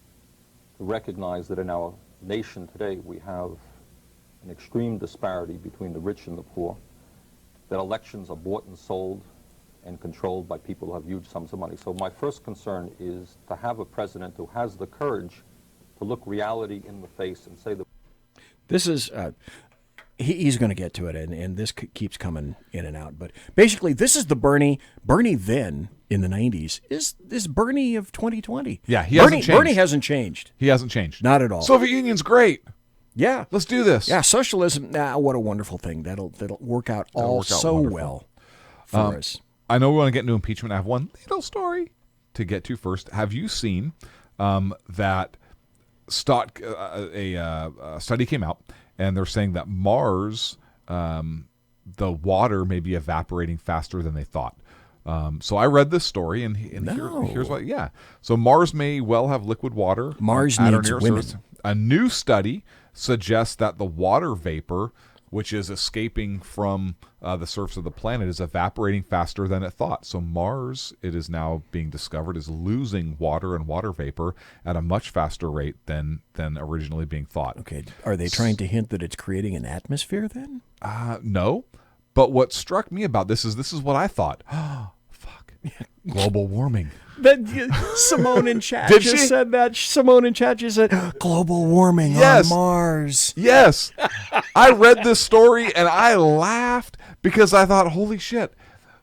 to recognize that in our nation today we have an extreme disparity between the rich and the poor, that elections are bought and sold and controlled by people who have huge sums of money. So my first concern is to have a president who has the courage to look reality in the face and say that... This is... He's going to get to it, and this keeps coming in and out. But basically, this is the Bernie then in the 90s is Bernie of 2020. Yeah, he hasn't changed. Bernie hasn't changed. He hasn't changed. Not at all. Soviet Union's great. Yeah. Let's do this. Yeah, socialism, what a wonderful thing. That'll work out so well for us. I know we want to get into impeachment. I have one little story to get to first. Have you seen that a study came out, and they're saying that Mars, the water may be evaporating faster than they thought. So I read this story, and here's what. Yeah, so Mars may well have liquid water. Mars at or needs near women. surface. A new study suggests that the water vapor, which is escaping from the surface of the planet, is evaporating faster than it thought. So Mars, it is now being discovered, is losing water and water vapor at a much faster rate than originally being thought. Okay, are they trying to hint that it's creating an atmosphere then? No, but what struck me about this is what I thought. Oh, fuck. Global warming. Simone in chat Did just she? said that. Simone in chat just said global warming Yes. on Mars. Yes. I read this story and I laughed because I thought, holy shit,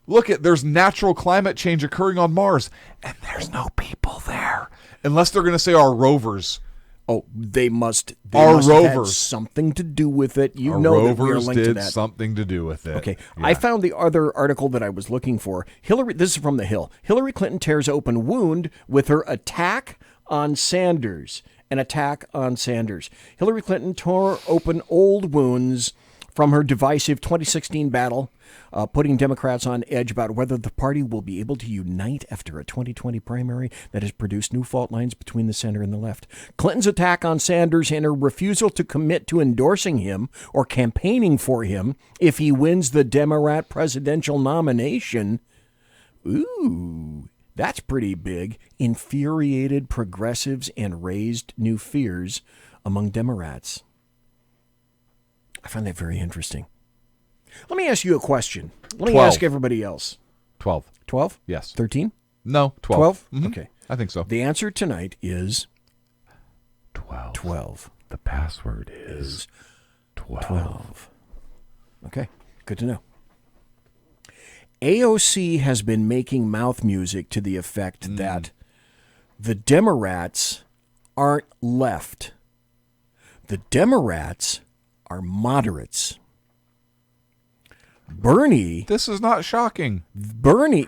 look, there's natural climate change occurring on Mars and there's no people there. Unless they're going to say our rovers. Oh, they must Our have had rovers. something to do with it. You Our know that we are rovers linked to did that. something to do with it. Okay, Yeah. I found the other article that I was looking for. This is from The Hill. Hillary Clinton tears open wound with her attack on Sanders. An attack on Sanders. Hillary Clinton tore open old wounds from her divisive 2016 battle, putting Democrats on edge about whether the party will be able to unite after a 2020 primary that has produced new fault lines between the center and the left. Clinton's attack on Sanders and her refusal to commit to endorsing him or campaigning for him if he wins the Democrat presidential nomination. Ooh, that's pretty big. Infuriated progressives and raised new fears among Democrats. I find that very interesting. Let me ask you a question. Let me 12. ask everybody else. 12. 12? Yes. 13? No, 12. 12? Mhm. Okay. I think so. The answer tonight is 12. 12. The password is 12. Okay, good to know. AOC has been making mouth music to the effect that the Democrats aren't left. The Democrats are moderates. Bernie... This is not shocking. Bernie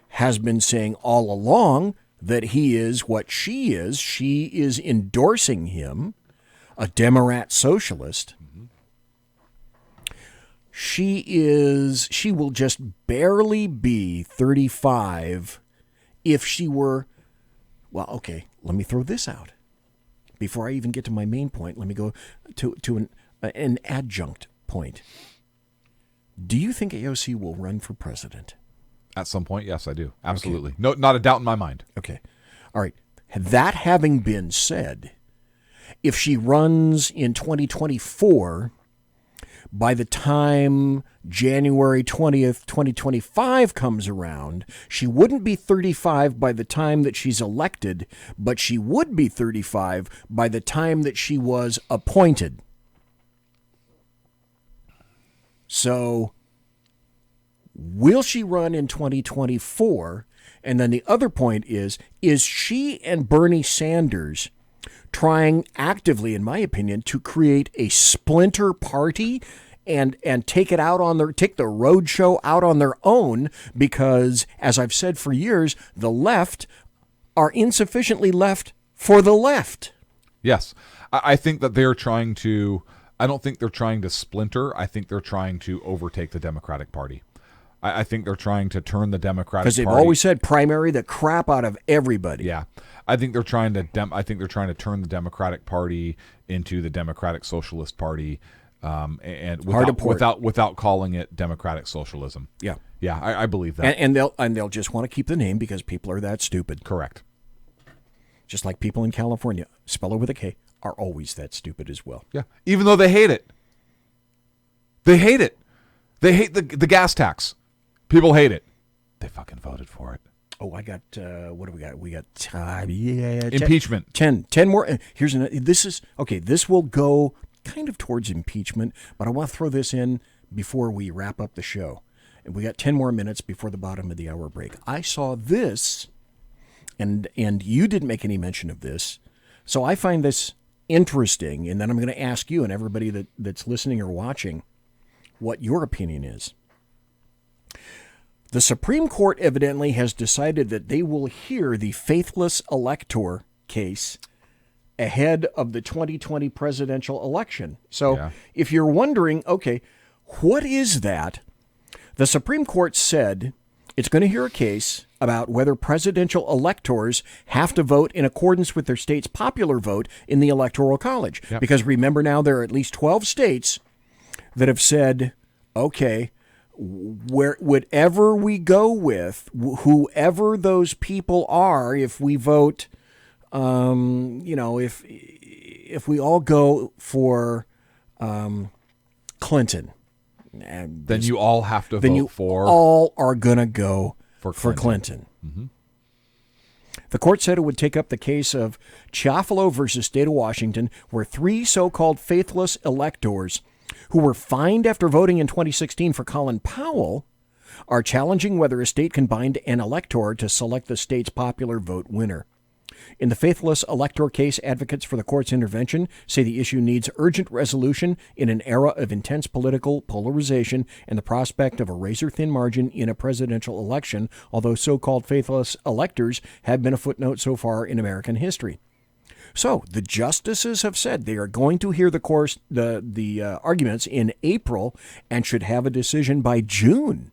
has been saying all along that he is what she is. She is endorsing him, a Democrat socialist. She will just barely be 35 if she were, well, okay, let me throw this out. Before I even get to my main point, let me go to an adjunct point. Do you think AOC will run for president? At some point, yes, I do. Absolutely. Okay. No, not a doubt in my mind. Okay. All right. That having been said, if she runs in 2024, by the time January 20th, 2025 comes around, she wouldn't be 35 by the time that she's elected, but she would be 35 by the time that she was appointed. So, will she run in 2024? And then the other point is she and Bernie Sanders trying actively, in my opinion, to create a splinter party and take it out on take the road show out on their own? Because, as I've said for years, the left are insufficiently left for the left. Yes. I think that they're trying to... I don't think they're trying to splinter. I think they're trying to overtake the Democratic Party. I think they're trying to turn the Democratic Party... Because they've always said primary the crap out of everybody. Yeah. I think they're trying to turn the Democratic Party into the Democratic Socialist Party, and without calling it democratic socialism. Yeah. Yeah, I believe that. And they'll just want to keep the name because people are that stupid. Correct. Just like people in California, spell it with a K, are always that stupid as well. Yeah. Even though they hate it. They hate it. They hate the gas tax. People hate it. They fucking voted for it. Oh, I got, what do we got? We got, impeachment. 10 more. Here's another. This will go kind of towards impeachment, but I want to throw this in before we wrap up the show. And we got 10 more minutes before the bottom of the hour break. I saw this, and you didn't make any mention of this, so I find this interesting, and then I'm going to ask you and everybody that's listening or watching what your opinion is. The Supreme Court evidently has decided that they will hear the faithless elector case ahead of the 2020 presidential election. So if you're wondering, okay, what is that? The Supreme Court said it's going to hear a case about whether presidential electors have to vote in accordance with their state's popular vote in the Electoral College. Yep. Because remember now, there are at least 12 states that have said, okay, whatever we go with, whoever those people are, if we vote, if we all go for Clinton, and then you all have to then vote you for. all are going to go for Clinton. Mm-hmm. The court said it would take up the case of Chiafalo versus State of Washington, where 3 so-called faithless electors who were fined after voting in 2016 for Colin Powell are challenging whether a state can bind an elector to select the state's popular vote winner. In the faithless elector case, advocates for the court's intervention say the issue needs urgent resolution in an era of intense political polarization and the prospect of a razor-thin margin in a presidential election, although so-called faithless electors have been a footnote so far in American history. So the justices have said they are going to hear the arguments in April and should have a decision by June.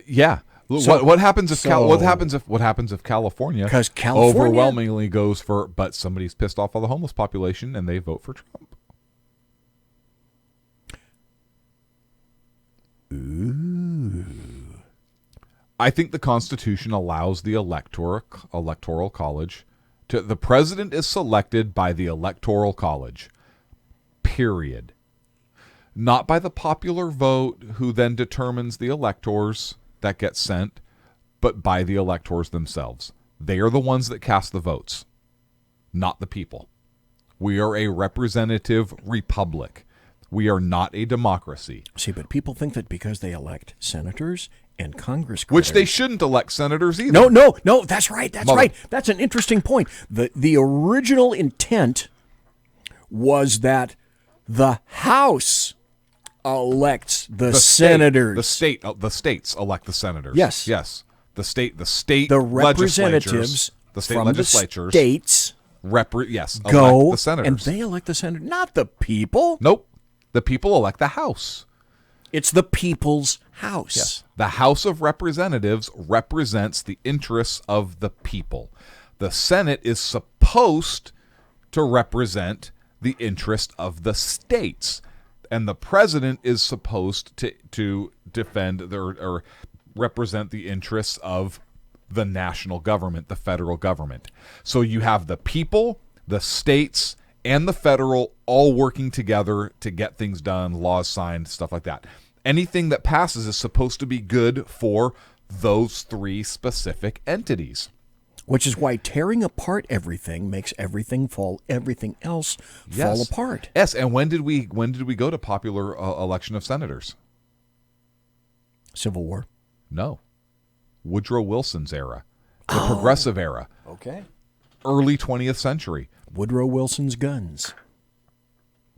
Yeah. So- what happens if so- what happens if California 'Cause California- overwhelmingly goes for, but somebody's pissed off all the homeless population and they vote for Trump? Ooh. I think the Constitution allows the electoral college to. The president is selected by the electoral college. Period. Not by the popular vote, who then determines the electors that get sent, but by the electors themselves. They are the ones that cast the votes, not the people. We are a representative republic. We are not a democracy. See, but people think that because they elect senators and Congress, Which they shouldn't elect senators either. No, that's right. That's right. That's an interesting point. The original intent was that the House elects the senators. The states elect the senators. Yes. The state the representatives the state from legislatures, the states go elect the senators. and they elect the senator, not the people. Nope. The people elect the House. It's the people's house. Yes. The House of Representatives represents the interests of the people. The Senate is supposed to represent the interest of the states. And the president is supposed to defend or represent the interests of the national government, the federal government. So you have the people, the states, and the federal all working together to get things done, laws signed, stuff like that. Anything that passes is supposed to be good for those 3 specific entities. Which is why tearing apart everything makes everything else fall apart. Yes, and when did we go to popular election of senators? Civil War? No. Woodrow Wilson's era. The progressive era. Okay. Early 20th century. Woodrow Wilson's guns.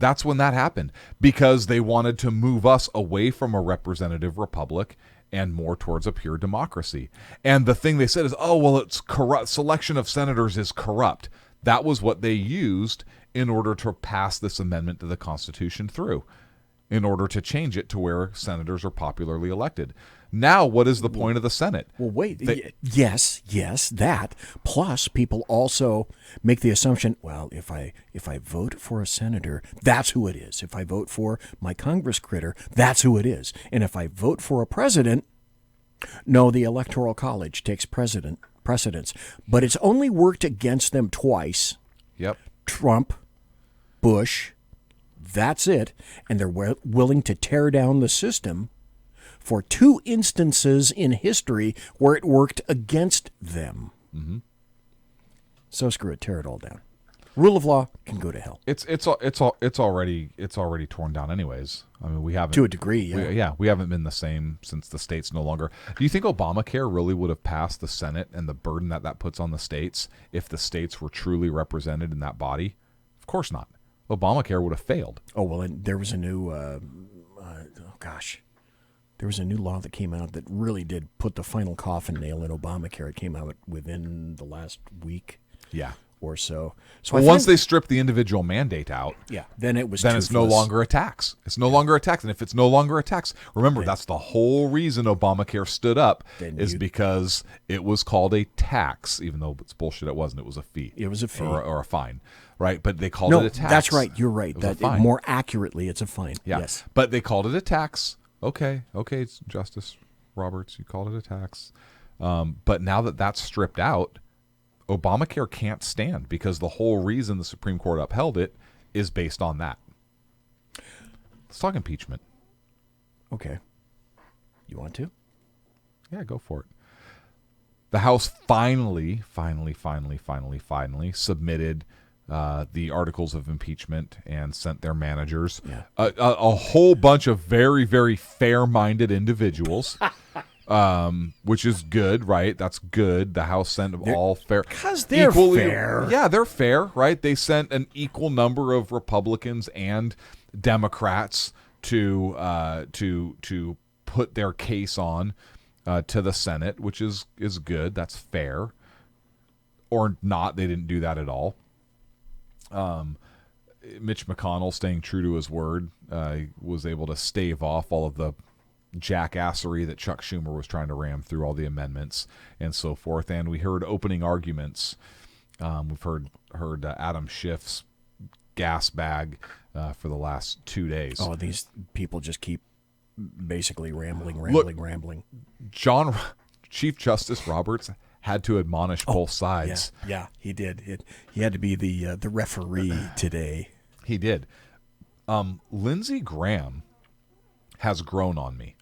That's when that happened, because they wanted to move us away from a representative republic and more towards a pure democracy. And the thing they said is, oh, well, it's corrupt. Selection of senators is corrupt. That was what they used in order to pass this amendment to the Constitution through, in order to change it to where senators are popularly elected. Now, what is the point of the Senate? Well, wait. Yes, that. Plus, people also make the assumption, well, if I vote for a senator, that's who it is. If I vote for my Congress critter, that's who it is. And if I vote for a president, no, the Electoral College takes precedence. But it's only worked against them twice. Yep. Trump, Bush, that's it. And they're willing to tear down the system for 2 instances in history where it worked against them. Mm-hmm. So screw it, tear it all down. Rule of law can go to hell. It's already torn down anyways. I mean, we haven't, to a degree. Yeah, we haven't been the same since the states no longer. Do you think Obamacare really would have passed the Senate and the burden that puts on the states if the states were truly represented in that body? Of course not. Obamacare would have failed. Oh well, and there was a new There was a new law that came out that really did put the final coffin nail in Obamacare. It came out within the last week. Yeah. Or so. Well, once they strip the individual mandate out, then it was. Then it's no longer a tax. It's no longer a tax, and if it's no longer a tax, remember that's the whole reason Obamacare stood up because it was called a tax, even though it's bullshit. It wasn't. It was a fee. It was a fee or a fine, right? But they called it a tax. That's right. You're right. That more accurately, it's a fine. Yeah. Yes, but they called it a tax. Okay, it's Justice Roberts. You called it a tax, but now that that's stripped out, Obamacare can't stand because the whole reason the Supreme Court upheld it is based on that. Let's talk impeachment. Okay. You want to? Yeah, go for it. The House finally submitted the articles of impeachment and sent their managers, a whole bunch of very, very fair-minded individuals. Which is good, right? That's good. The House sent all fair. Because they're fair. Yeah, they're fair, right? They sent an equal number of Republicans and Democrats to put their case on to the Senate, which is good. That's fair. Or not, they didn't do that at all. Mitch McConnell, staying true to his word, was able to stave off all of the jackassery that Chuck Schumer was trying to ram through all the amendments and so forth. And we heard opening arguments. We've heard Adam Schiff's gas bag for the last 2 days. Oh, these people just keep basically rambling. Chief Justice Roberts had to admonish both sides. Yeah, he did. He had to be the referee today. He did. Lindsey Graham has grown on me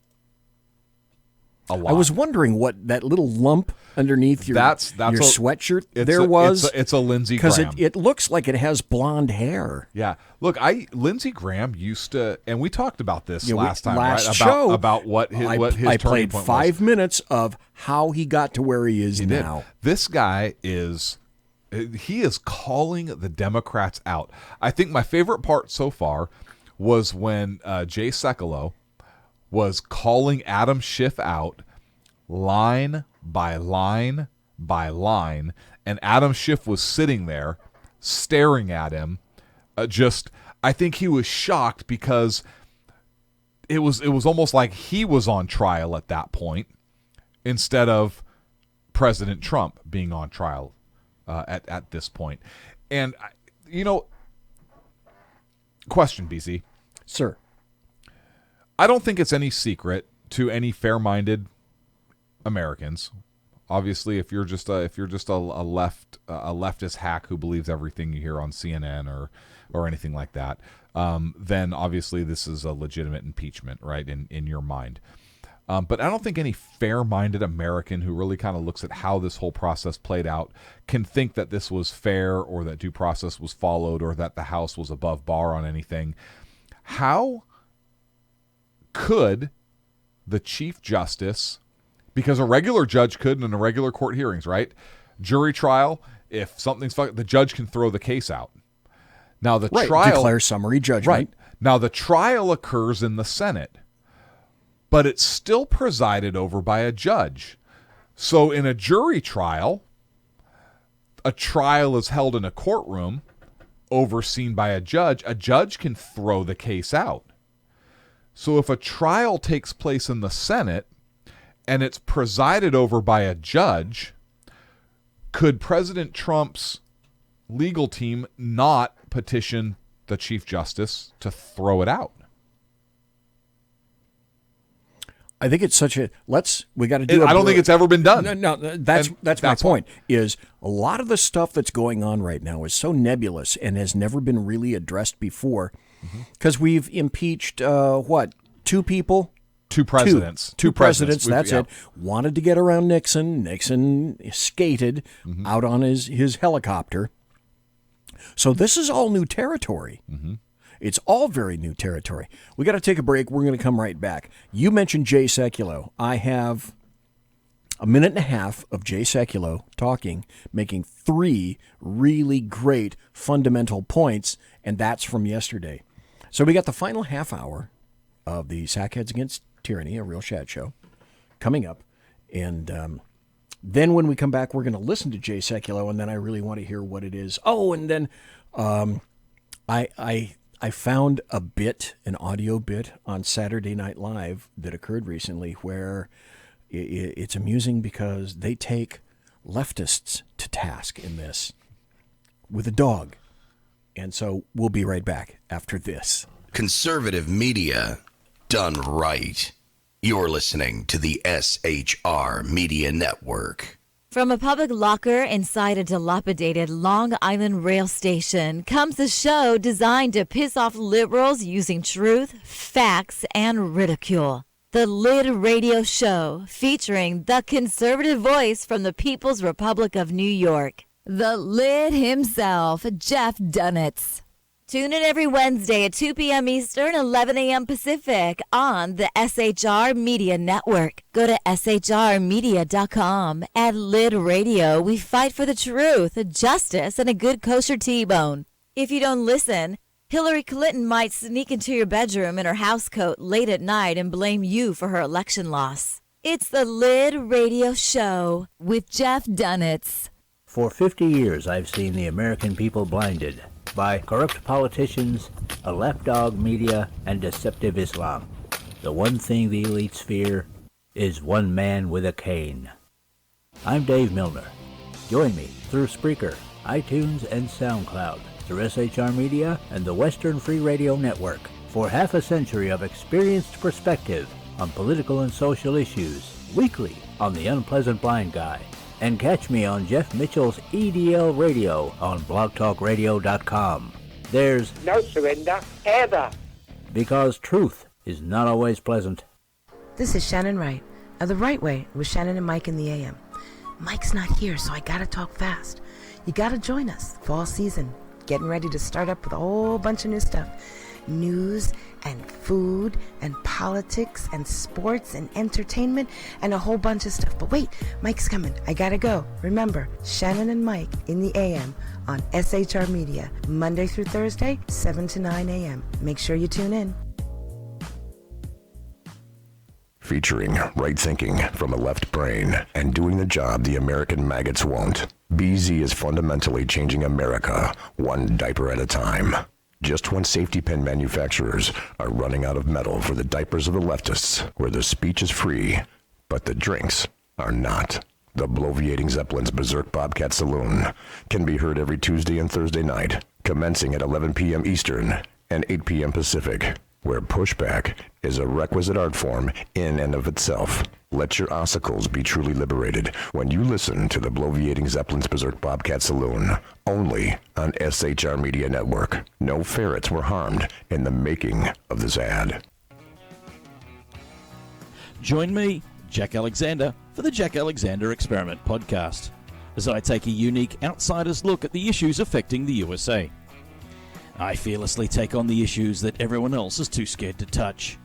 a lot. I was wondering what that little lump underneath your sweatshirt was. It's a Lindsey Graham. Because it looks like it has blonde hair. Yeah. Look, Lindsey Graham used to, and we talked about this last time, last right? show, About what his I turning played point 5 was. minutes of how he got to where he is now. This guy is calling the Democrats out. I think my favorite part so far was when Jay Sekulow was calling Adam Schiff out line by line by line, and Adam Schiff was sitting there staring at him. I think he was shocked because it was almost like he was on trial at that point instead of President Trump being on trial at this point. And question, BZ. Sir. I don't think it's any secret to any fair-minded Americans. Obviously, if you're just a leftist hack who believes everything you hear on CNN or anything like that, then obviously this is a legitimate impeachment, right? In your mind. But I don't think any fair-minded American who really kind of looks at how this whole process played out can think that this was fair or that due process was followed or that the House was above bar on anything. How could the Chief Justice, because a regular judge could in a regular court hearings, right? Jury trial, if something's the judge can throw the case out. Now the trial declare summary judgment. Right. Now the trial occurs in the Senate, but it's still presided over by a judge. So in a jury trial, a trial is held in a courtroom overseen by a judge. A judge can throw the case out. So if a trial takes place in the Senate and it's presided over by a judge, could President Trump's legal team not petition the Chief Justice to throw it out? I think it's such a we got to do. I don't think it's ever been done. No, that's my point. Is a lot of the stuff that's going on right now is so nebulous and has never been really addressed before. Because we've impeached two people, two presidents, two presidents. That's it. Wanted to get around Nixon. Nixon skated out on his helicopter. So this is all new territory. It's all very new territory. We got to take a break. We're going to come right back. You mentioned Jay Sekulow. I have a minute and a half of Jay Sekulow talking, making 3 really great fundamental points, and that's from yesterday. So we got the final half hour of the Sackheads Against Tyranny, a real Shat show, coming up. And then when we come back, we're going to listen to Jay Sekulow, and then I really want to hear what it is. Oh, and then I found an audio bit on Saturday Night Live that occurred recently where it's amusing because they take leftists to task in this with a dog. And so we'll be right back after this. Conservative media done right. You're listening to the SHR Media Network. From a public locker inside a dilapidated Long Island rail station comes a show designed to piss off liberals using truth, facts, and ridicule. The Lid Radio Show, featuring the conservative voice from the People's Republic of New York, the Lid himself, Jeff Dunitz. Tune in every Wednesday at 2 p.m. Eastern, 11 a.m. Pacific on the SHR Media Network. Go to shrmedia.com. At Lid Radio, we fight for the truth, justice, and a good kosher T-bone. If you don't listen, Hillary Clinton might sneak into your bedroom in her housecoat late at night and blame you for her election loss. It's the Lid Radio Show with Jeff Dunitz. For 50 years, I've seen the American people blinded by corrupt politicians, a lapdog media, and deceptive Islam. The one thing the elites fear is one man with a cane. I'm Dave Milner. Join me through Spreaker, iTunes, and SoundCloud, through SHR Media and the Western Free Radio Network, for half a century of experienced perspective on political and social issues, weekly on The Unpleasant Blind Guy. And catch me on Jeff Mitchell's EDL Radio on blogtalkradio.com. There's no surrender, ever. Because truth is not always pleasant. This is Shannon Wright of The Right Way with Shannon and Mike in the AM. Mike's not here, so I gotta talk fast. You gotta join us. Fall season. Getting ready to start up with a whole bunch of new stuff. News and food and politics and sports and entertainment and a whole bunch of stuff. But wait, Mike's coming. I gotta go. Remember, Shannon and Mike in the AM on SHR Media, Monday through Thursday, 7 to 9 a.m. Make sure you tune in. Featuring right thinking from a left brain and doing the job the American maggots won't. BZ is fundamentally changing America, one diaper at a time. Just when safety pin manufacturers are running out of metal for the diapers of the leftists, where the speech is free, but the drinks are not. The Bloviating Zeppelin's Berserk Bobcat Saloon can be heard every Tuesday and Thursday night, commencing at 11 p.m. Eastern and 8 p.m. Pacific, where pushback is a requisite art form in and of itself. Let your ossicles be truly liberated when you listen to the Bloviating Zeppelin's Berserk Bobcat Saloon, only on SHR Media Network. No ferrets were harmed in the making of this ad. Join me, Jack Alexander, for the Jack Alexander Experiment podcast, as I take a unique outsider's look at the issues affecting the USA. I fearlessly take on the issues that everyone else is too scared to touch.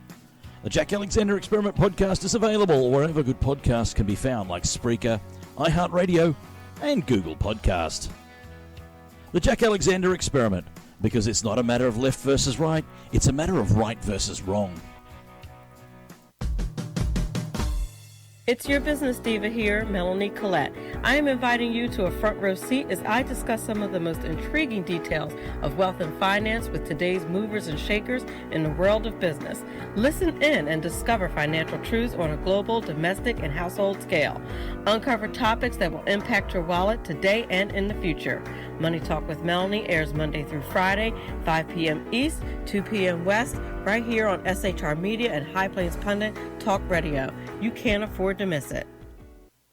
The Jack Alexander Experiment podcast is available wherever good podcasts can be found, like Spreaker, iHeartRadio, and Google Podcast. The Jack Alexander Experiment, because it's not a matter of left versus right, it's a matter of right versus wrong. It's your business diva here, Melanie Collette. I am inviting you to a front row seat as I discuss some of the most intriguing details of wealth and finance with today's movers and shakers in the world of business. Listen in and discover financial truths on a global, domestic, and household scale. Uncover topics that will impact your wallet today and in the future. Money Talk with Melanie airs Monday through Friday, 5 p.m. East, 2 p.m. West, right here on SHR Media and High Plains Pundit Talk Radio. You can't afford to miss it.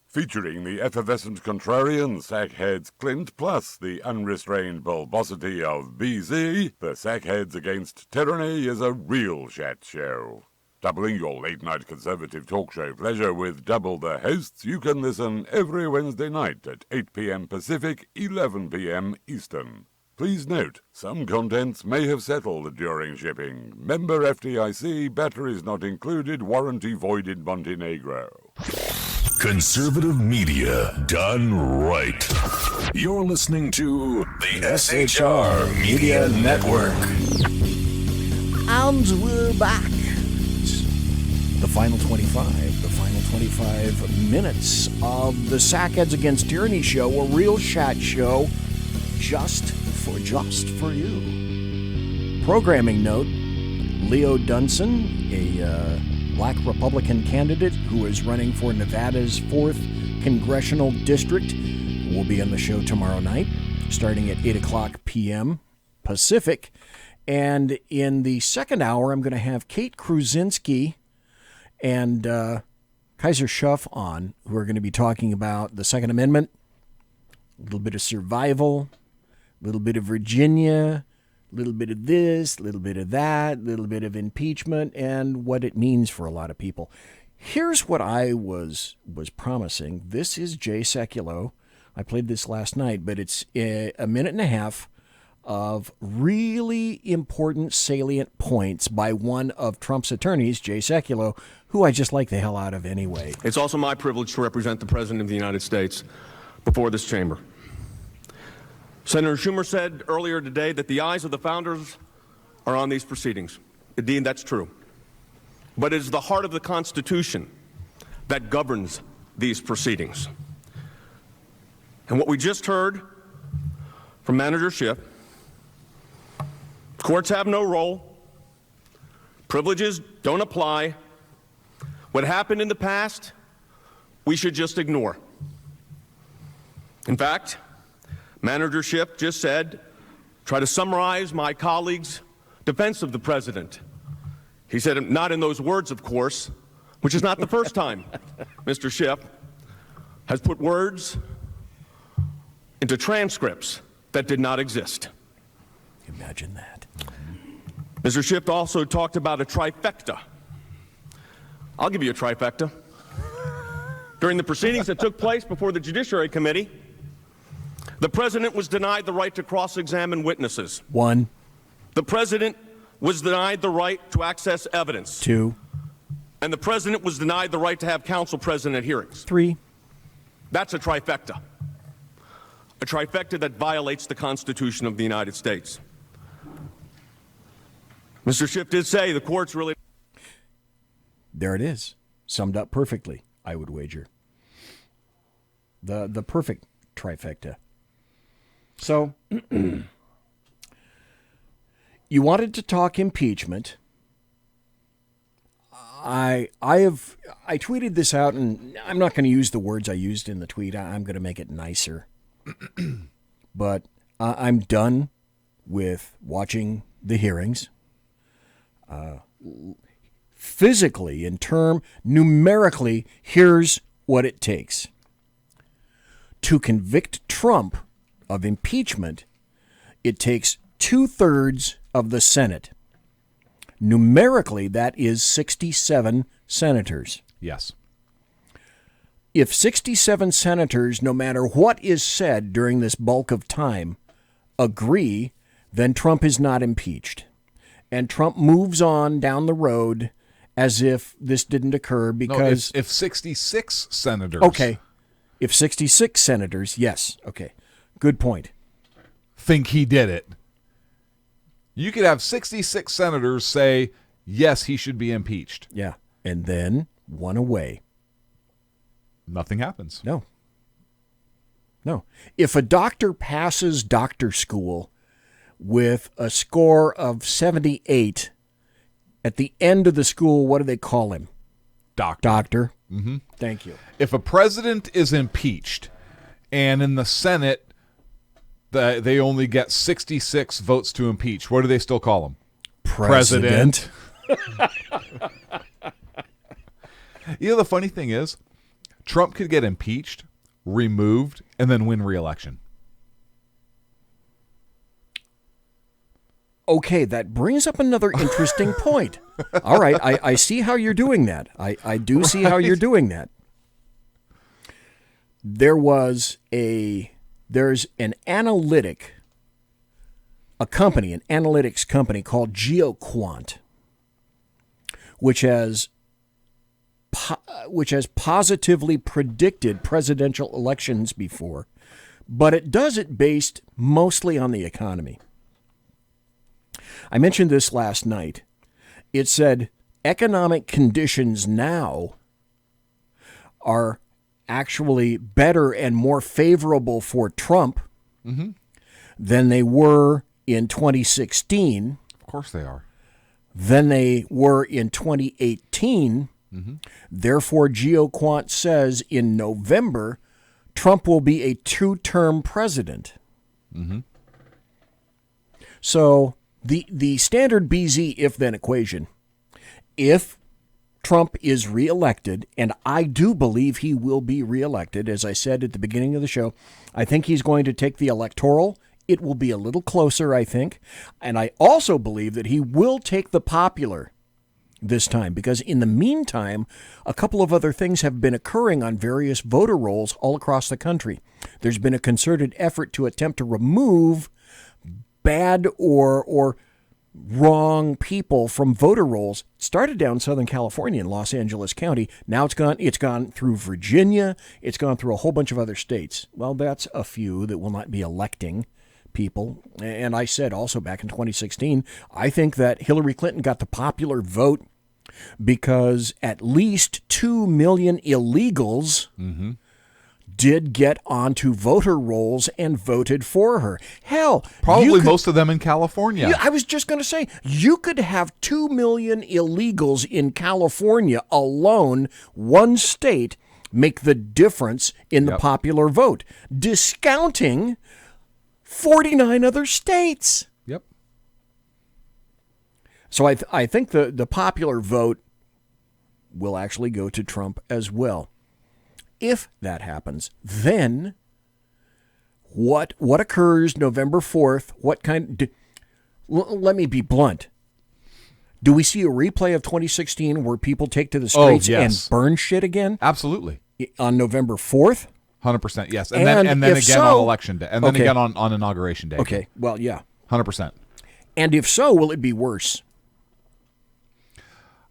Featuring the effervescent contrarian sackheads Clint plus the unrestrained bulbosity of BZ, the Sackheads Against Tyranny is a real Shat show. Doubling your late-night conservative talk show pleasure with double the hosts, you can listen every Wednesday night at 8 p.m. Pacific, 11 p.m. Eastern. Please note, some contents may have settled during shipping. Member FDIC, batteries not included, warranty void in Montenegro. Conservative media done right. You're listening to the SHR Media Network. And we're back. The final 25 minutes of the Sackheads Against Tyranny show, a real chat show just for you. Programming note, Leo Dunson, a black Republican candidate who is running for Nevada's 4th Congressional District, will be on the show tomorrow night, starting at 8 o'clock p.m. Pacific. And in the second hour, I'm going to have Kate Kruzinski and Kaiser Schuff on, who are going to be talking about the Second Amendment, a little bit of survival, a little bit of Virginia, a little bit of this, a little bit of that, a little bit of impeachment, and what it means for a lot of people. Here's what I was promising. This is Jay Sekulow. I played this last night, but it's a minute and a half of really important, salient points by one of Trump's attorneys, Jay Sekulow, who I just like the hell out of anyway. It's also my privilege to represent the President of the United States before this chamber. Senator Schumer said earlier today that the eyes of the founders are on these proceedings. Indeed, that's true. But it is the heart of the Constitution that governs these proceedings. And what we just heard from Manager Schiff, courts have no role, privileges don't apply. What happened in the past, we should just ignore. In fact, Manager Schiff just said, try to summarize my colleague's defense of the president. He said, not in those words, of course, which is not the first time Mr. Schiff has put words into transcripts that did not exist. Imagine that. Mr. Schiff also talked about a trifecta. I'll give you a trifecta. During the proceedings that took place before the Judiciary Committee, the president was denied the right to cross-examine witnesses. 1. The president was denied the right to access evidence. 2. And the president was denied the right to have counsel present at hearings. 3. That's a trifecta. A trifecta that violates the Constitution of the United States. Mr. Schiff did say the courts really... There it is. Summed up perfectly, I would wager. The perfect trifecta. So, you wanted to talk impeachment. I tweeted this out, and I'm not going to use the words I used in the tweet. I'm going to make it nicer. But I'm done with watching the hearings. Physically, numerically, here's what it takes. To convict Trump of impeachment, it takes 2/3 of the Senate. Numerically, that is 67 senators. Yes. If 67 senators, no matter what is said during this bulk of time, agree, then Trump is not impeached. And Trump moves on down the road as if this didn't occur because... No, if 66 senators... Okay. If 66 senators, yes. Okay. Good point. Think he did it. You could have 66 senators say, yes, he should be impeached. Yeah. And then one away. Nothing happens. No. If a doctor passes doctor school with a score of 78, at the end of the school, what do they call him? Doctor. Mm-hmm. Thank you. If a president is impeached and in the Senate they only get 66 votes to impeach, what do they still call him? President. You know, the funny thing is, Trump could get impeached, removed, and then win re-election. Okay, that brings up another interesting point. All right, I see how you're doing that. I do see how you're doing that. There's an analytics company called GeoQuant, which has positively predicted presidential elections before, but it does it based mostly on the economy. I mentioned this last night. It said economic conditions now are actually better and more favorable for Trump than they were in 2016. Of course they are. Than they were in 2018. Therefore, GeoQuant says in November, Trump will be a two-term president. So the standard BZ if-then equation, if Trump is reelected, and I do believe he will be reelected, as I said at the beginning of the show, I think he's going to take the electoral. It will be a little closer, I think. And I also believe that he will take the popular this time, because in the meantime, a couple of other things have been occurring on various voter rolls all across the country. There's been a concerted effort to attempt to remove bad or wrong people from voter rolls. It started down Southern California in Los Angeles County. Now it's gone through Virginia. It's gone through a whole bunch of other states. Well, that's a few that will not be electing people. And I said also back in 2016, I think that Hillary Clinton got the popular vote because at least 2 million illegals did get onto voter rolls and voted for her. Hell, Probably most of them in California. I was just going to say, you could have 2 million illegals in California alone, one state, make the difference in the popular vote, discounting 49 other states. Yep. So I think the popular vote will actually go to Trump as well. If that happens, then what occurs November 4th? What kind? Let me be blunt. Do we see a replay of 2016 where people take to the streets and burn shit again? Absolutely. On November 4th? 100%, yes. And then again on Election Day. And then again on Inauguration Day. Okay, well, yeah. 100%. And if so, will it be worse?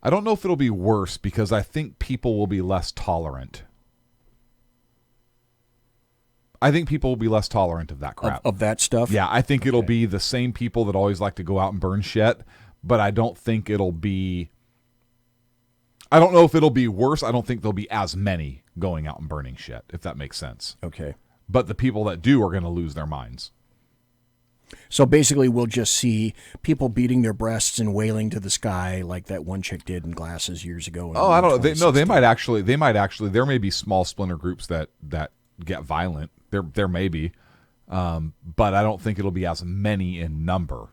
I don't know if it'll be worse because I think people will be less tolerant. I think people will be less tolerant of that crap. Of that stuff? Yeah, I think it'll be the same people that always like to go out and burn shit, but I don't think it'll be... I don't know if it'll be worse. I don't think there'll be as many going out and burning shit, if that makes sense. Okay. But the people that do are going to lose their minds. So basically we'll just see people beating their breasts and wailing to the sky like that one chick did in Glasses years ago. Oh, I don't know. They might actually, there may be small splinter groups that get violent. There may be, but I don't think it'll be as many in number.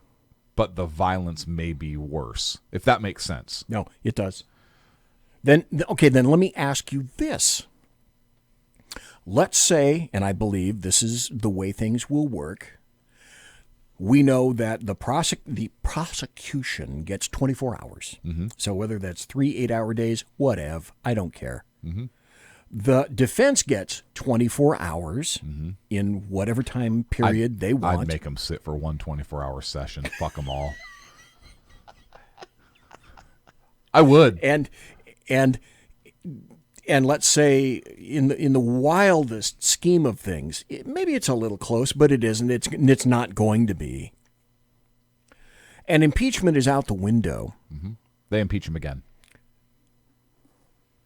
But the violence may be worse, if that makes sense. No, it does. Then let me ask you this. Let's say, and I believe this is the way things will work, we know that the prosecution gets 24 hours. So whether that's 3 8-hour days, whatever, I don't care. The defense gets 24 hours in whatever time period they want. I'd make them sit for one 24-hour session. Fuck them all. I would. And let's say in the wildest scheme of things, maybe it's a little close, but it isn't. It's not going to be. And impeachment is out the window. They impeach him again.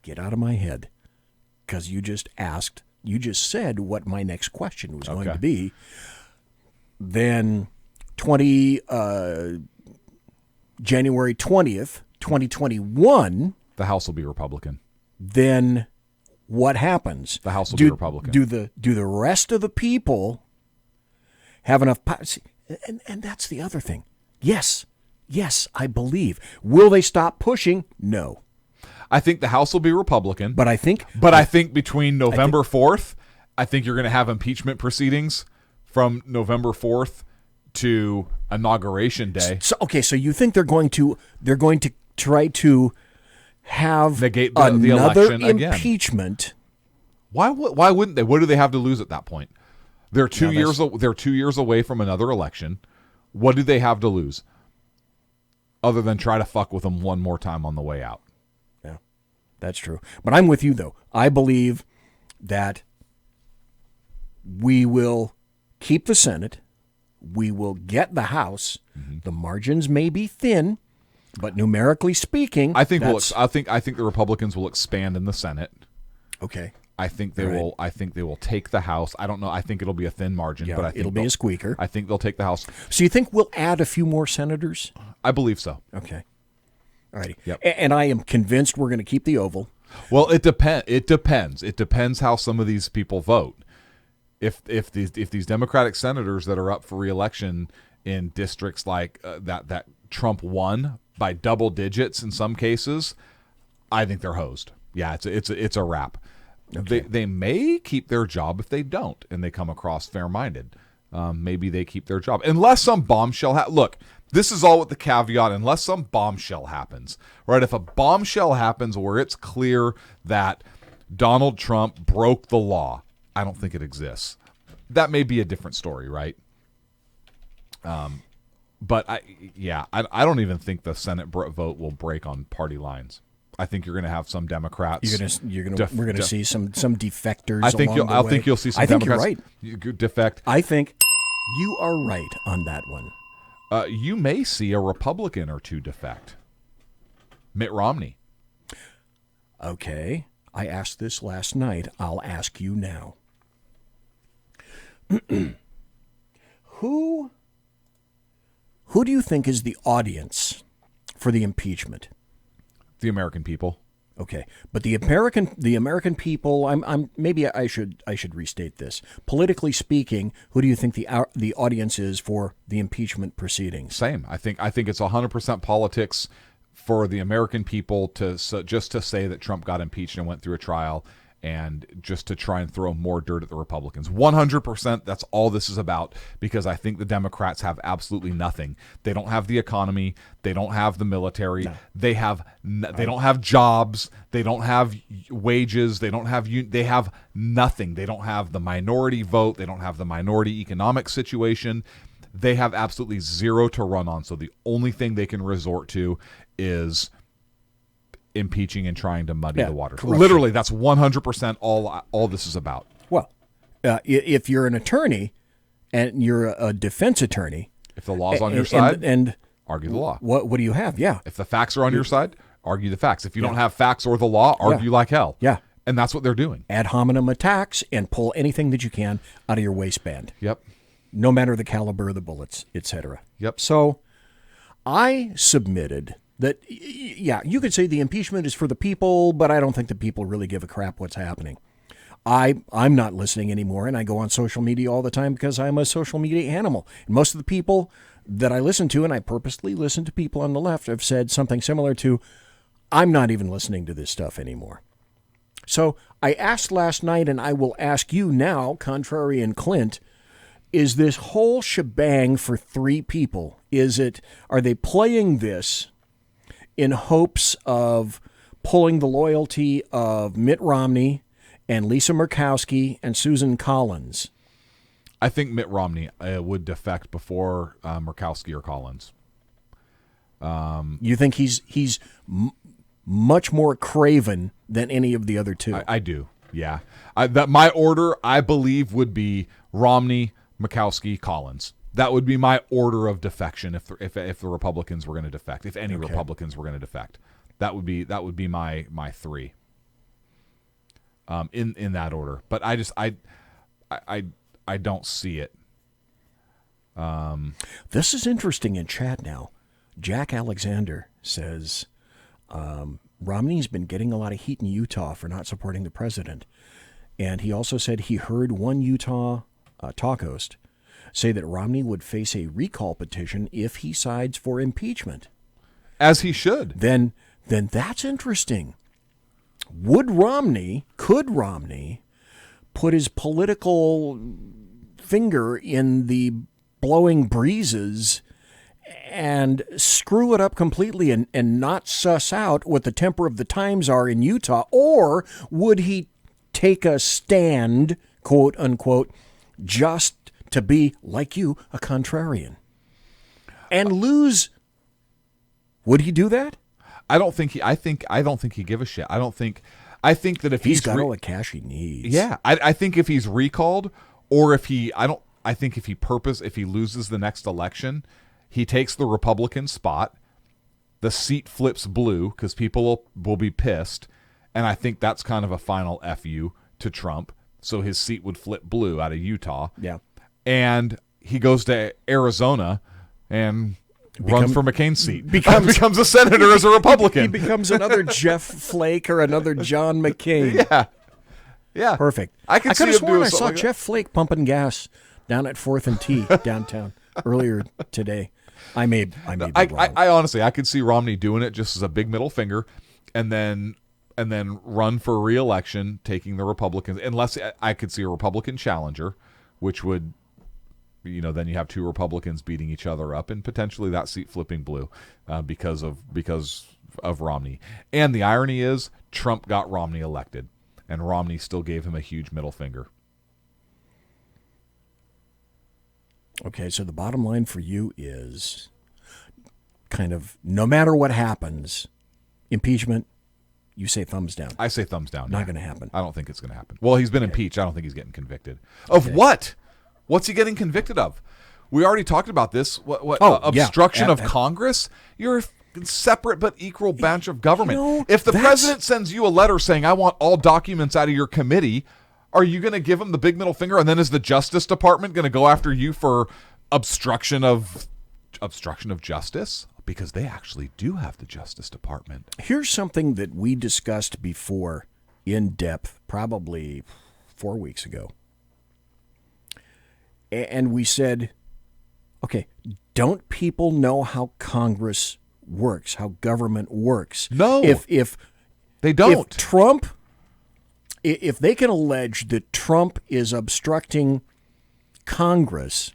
Get out of my head. Because you just said what my next question was going to be. Then January 20th, 2021. The House will be Republican. Then what happens? The House will be Republican. Do the rest of the people have enough power? And that's the other thing. Yes, I believe. Will they stop pushing? No. I think the House will be Republican. But I think between November 4th, I think you're going to have impeachment proceedings from November 4th to Inauguration Day. So you think they're going to try to have negate another election impeachment? Again. Why wouldn't they? What do they have to lose at that point? They're 2 years. They're 2 years away from another election. What do they have to lose, other than try to fuck with them one more time on the way out? Yeah, that's true. But I'm with you though. I believe that we will keep the Senate. We will get the House. The margins may be thin. But numerically speaking, I think that's... I think the Republicans will expand in the Senate. Okay. I think they will. I think they will take the House. I don't know. I think it'll be a thin margin, Yeah, but I think it'll be a squeaker. I think they'll take the House. So you think we'll add a few more senators? I believe so. Okay. All righty. Yep. And I am convinced we're going to keep the Oval. Well, it depends. It depends how some of these people vote. If these Democratic senators that are up for re-election in districts like that Trump won by double digits in some cases, I think they're hosed. Yeah, it's a wrap. Okay. They may keep their job if they don't, and they come across fair-minded. Maybe they keep their job unless some bombshell. Look, this is all with the caveat: unless some bombshell happens, right? If a bombshell happens where it's clear that Donald Trump broke the law, I don't think it exists. That may be a different story, right? But I don't even think the Senate vote will break on party lines. I think you're going to have some Democrats. We're going to see some defectors. I think along the way. think you'll see some I think Democrats you're right. Defect. I think you are right on that one. You may see a Republican or two defect. Mitt Romney. Okay, I asked this last night. I'll ask you now. Who do you think is the audience for the impeachment? The American people. Okay, but the American people. Maybe I should restate this. Politically speaking, who do you think the audience is for the impeachment proceedings? Same. I think it's 100% politics for the American people just to say that Trump got impeached and went through a trial, and just to try and throw more dirt at the Republicans. 100%, that's all this is about, because I think the Democrats have absolutely nothing. They don't have the economy. They don't have the military. No. They don't have jobs. They don't have wages. They have nothing. They don't have the minority vote. They don't have the minority economic situation. They have absolutely zero to run on. So the only thing they can resort to is impeaching and trying to muddy the waters. Corruption. Literally, that's 100% all this is about. Well, if you're an attorney and you're a defense attorney, if the law's on your side, and argue the law. What do you have? Yeah. If the facts are on your side, argue the facts. If you don't have facts or the law, argue like hell. Yeah. And that's what they're doing. Ad hominem attacks and pull anything that you can out of your waistband. Yep. No matter the caliber of the bullets, etc. Yep. So I submitted that, yeah, you could say the impeachment is for the people, but I don't think the people really give a crap what's happening. I'm not listening anymore, and I go on social media all the time because I'm a social media animal. And most of the people that I listen to, and I purposely listen to people on the left, have said something similar to, I'm not even listening to this stuff anymore. So I asked last night, and I will ask you now, Contrarian Clint, is this whole shebang for three people? Are they playing this in hopes of pulling the loyalty of Mitt Romney and Lisa Murkowski and Susan Collins? I think Mitt Romney would defect before Murkowski or Collins. You think he's much more craven than any of the other two? I do, yeah. My order, I believe, would be Romney, Murkowski, Collins. That would be my order of defection if the Republicans were going to defect. If any Republicans were going to defect, that would be my three. In that order, but I don't see it. This is interesting in chat now. Jack Alexander says Romney's been getting a lot of heat in Utah for not supporting the president, and he also said he heard one Utah talk host say that Romney would face a recall petition if he sides for impeachment. As he should. Then that's interesting. Could Romney put his political finger in the blowing breezes and screw it up completely and not suss out what the temper of the times are in Utah? Or would he take a stand, quote unquote, just to be, like you, a contrarian and lose? Would he do that? I don't think he'd give a shit. I think that if he's got all the cash he needs. Yeah. I think if he's recalled, or if he loses the next election, he takes the Republican spot the seat flips blue because people will be pissed, and I think that's kind of a final FU to Trump. So his seat would flip blue out of Utah. Yeah. And he goes to Arizona and runs for McCain's seat. Becomes a senator as a Republican. He becomes another Jeff Flake or another John McCain. Yeah. Yeah. Perfect. I could have see him sworn doing I saw something like Jeff Flake pumping gas down at 4th and T downtown earlier today. I may be wrong. I honestly, I could see Romney doing it just as a big middle finger, and then run for re-election, taking the Republicans. Unless I could see a Republican challenger, which would, then you have two Republicans beating each other up, and potentially that seat flipping blue because of Romney. And the irony is, Trump got Romney elected, and Romney still gave him a huge middle finger. Okay, so the bottom line for you is kind of no matter what happens, impeachment, you say thumbs down. I say thumbs down. Not going to happen. I don't think it's going to happen. Well, he's been impeached. I don't think he's getting convicted. Of what? What's he getting convicted of? We already talked about this. Obstruction of Congress? You're a separate but equal branch of government. If the president sends you a letter saying, I want all documents out of your committee, are you going to give him the big middle finger? And then is the Justice Department going to go after you for obstruction of justice? Because they actually do have the Justice Department. Here's something that we discussed before in depth, probably 4 weeks ago. And we said, okay, don't people know how Congress works, how government works? No. If they don't. If they can allege that Trump is obstructing Congress,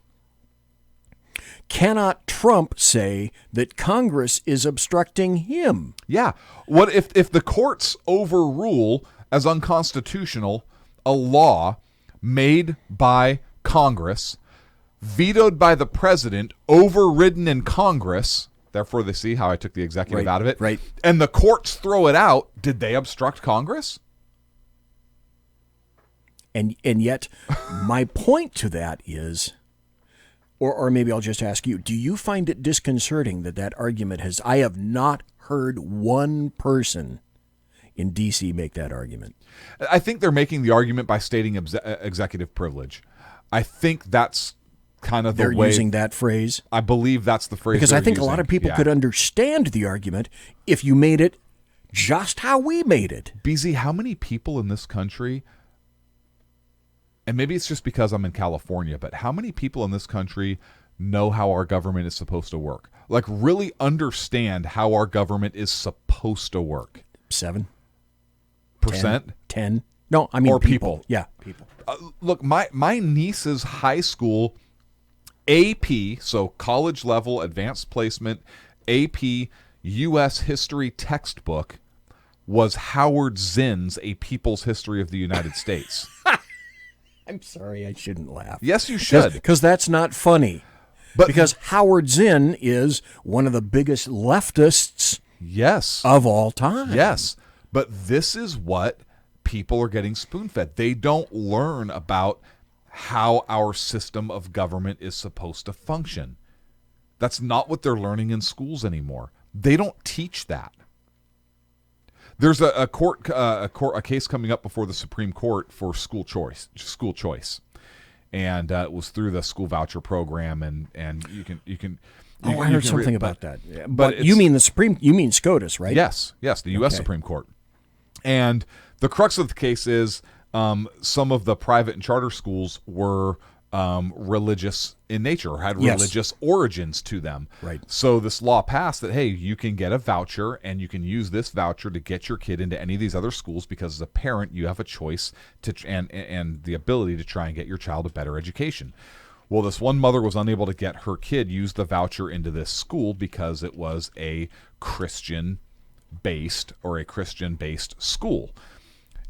cannot Trump say that Congress is obstructing him? Yeah. What if the courts overrule as unconstitutional a law made by Congress, vetoed by the president, overridden in Congress? Therefore, they see how I took the executive out of it. Right. And the courts throw it out. Did they obstruct Congress? And yet, my point to that is, or maybe I'll just ask you, do you find it disconcerting that argument has, I have not heard one person in D.C. make that argument? I think they're making the argument by stating executive privilege. I think that's kind of the way. They're using that phrase? I believe that's the phrase. Because I think a lot of people could understand the argument if you made it just how we made it. BZ, how many people in this country, and maybe it's just because I'm in California, but how many people in this country know how our government is supposed to work? Like, really understand how our government is supposed to work? 7%? 10? No, I mean or people. Yeah, people. Look, my niece's high school AP, so college level advanced placement, AP U.S. history textbook was Howard Zinn's A People's History of the United States. I'm sorry, I shouldn't laugh. Yes, you should. Because that's not funny. Because Howard Zinn is one of the biggest leftists of all time. Yes. But this is what people are getting spoon-fed. They don't learn about how our system of government is supposed to function. That's not what they're learning in schools anymore. They don't teach that. There's a case coming up before the Supreme Court for school choice, and it was through the school voucher program, and you can. I heard something about that. But you mean you mean SCOTUS, right? Yes, the U.S. Supreme Court. And the crux of the case is some of the private and charter schools were religious in nature, or had religious origins to them. Right. So this law passed that, hey, you can get a voucher, and you can use this voucher to get your kid into any of these other schools, because as a parent, you have a choice to and the ability to try and get your child a better education. Well, this one mother was unable to get her kid use the voucher into this school because it was a Christian-based school.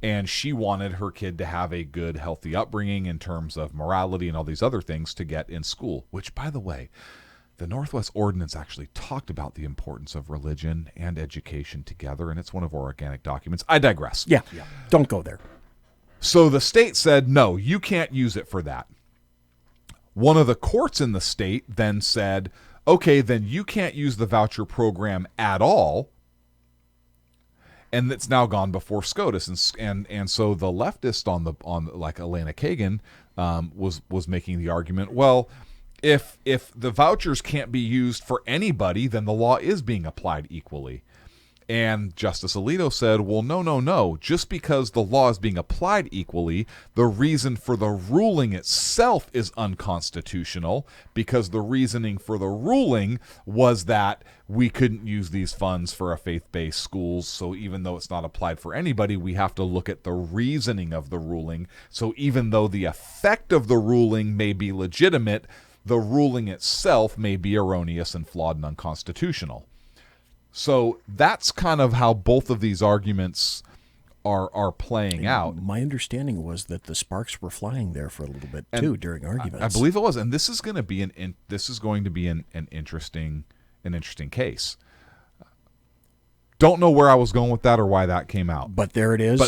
And she wanted her kid to have a good, healthy upbringing in terms of morality and all these other things to get in school, which, by the way, the Northwest Ordinance actually talked about the importance of religion and education together, and it's one of our organic documents. I digress. Yeah. Don't go there. So the state said, no, you can't use it for that. One of the courts in the state then said, okay, then you can't use the voucher program at all. And it's now gone before SCOTUS, and so the leftist on like Elena Kagan was making the argument, well, if the vouchers can't be used for anybody, then the law is being applied equally. And Justice Alito said, well, no. Just because the law is being applied equally, the reason for the ruling itself is unconstitutional, because the reasoning for the ruling was that we couldn't use these funds for a faith-based schools. So even though it's not applied for anybody, we have to look at the reasoning of the ruling. So even though the effect of the ruling may be legitimate, the ruling itself may be erroneous and flawed and unconstitutional. So that's kind of how both of these arguments are playing out. My understanding was that the sparks were flying there for a little bit too during arguments. I believe it was, and this is going to be an interesting case. Don't know where I was going with that or why that came out, but there it is.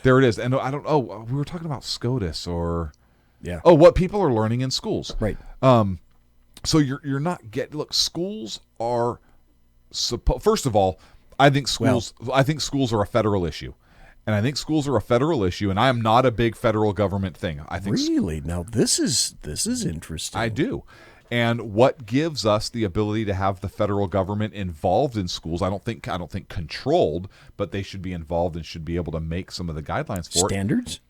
And I don't. Oh, we were talking about SCOTUS or yeah. Oh, what people are learning in schools, right? So you're not getting. Look, schools are. First of all, I think schools are a federal issue, and I think schools are a federal issue. And I am not a big federal government thing. I think really now this is interesting. I do, and what gives us the ability to have the federal government involved in schools? I don't think controlled, but they should be involved and should be able to make some of the guidelines for standards.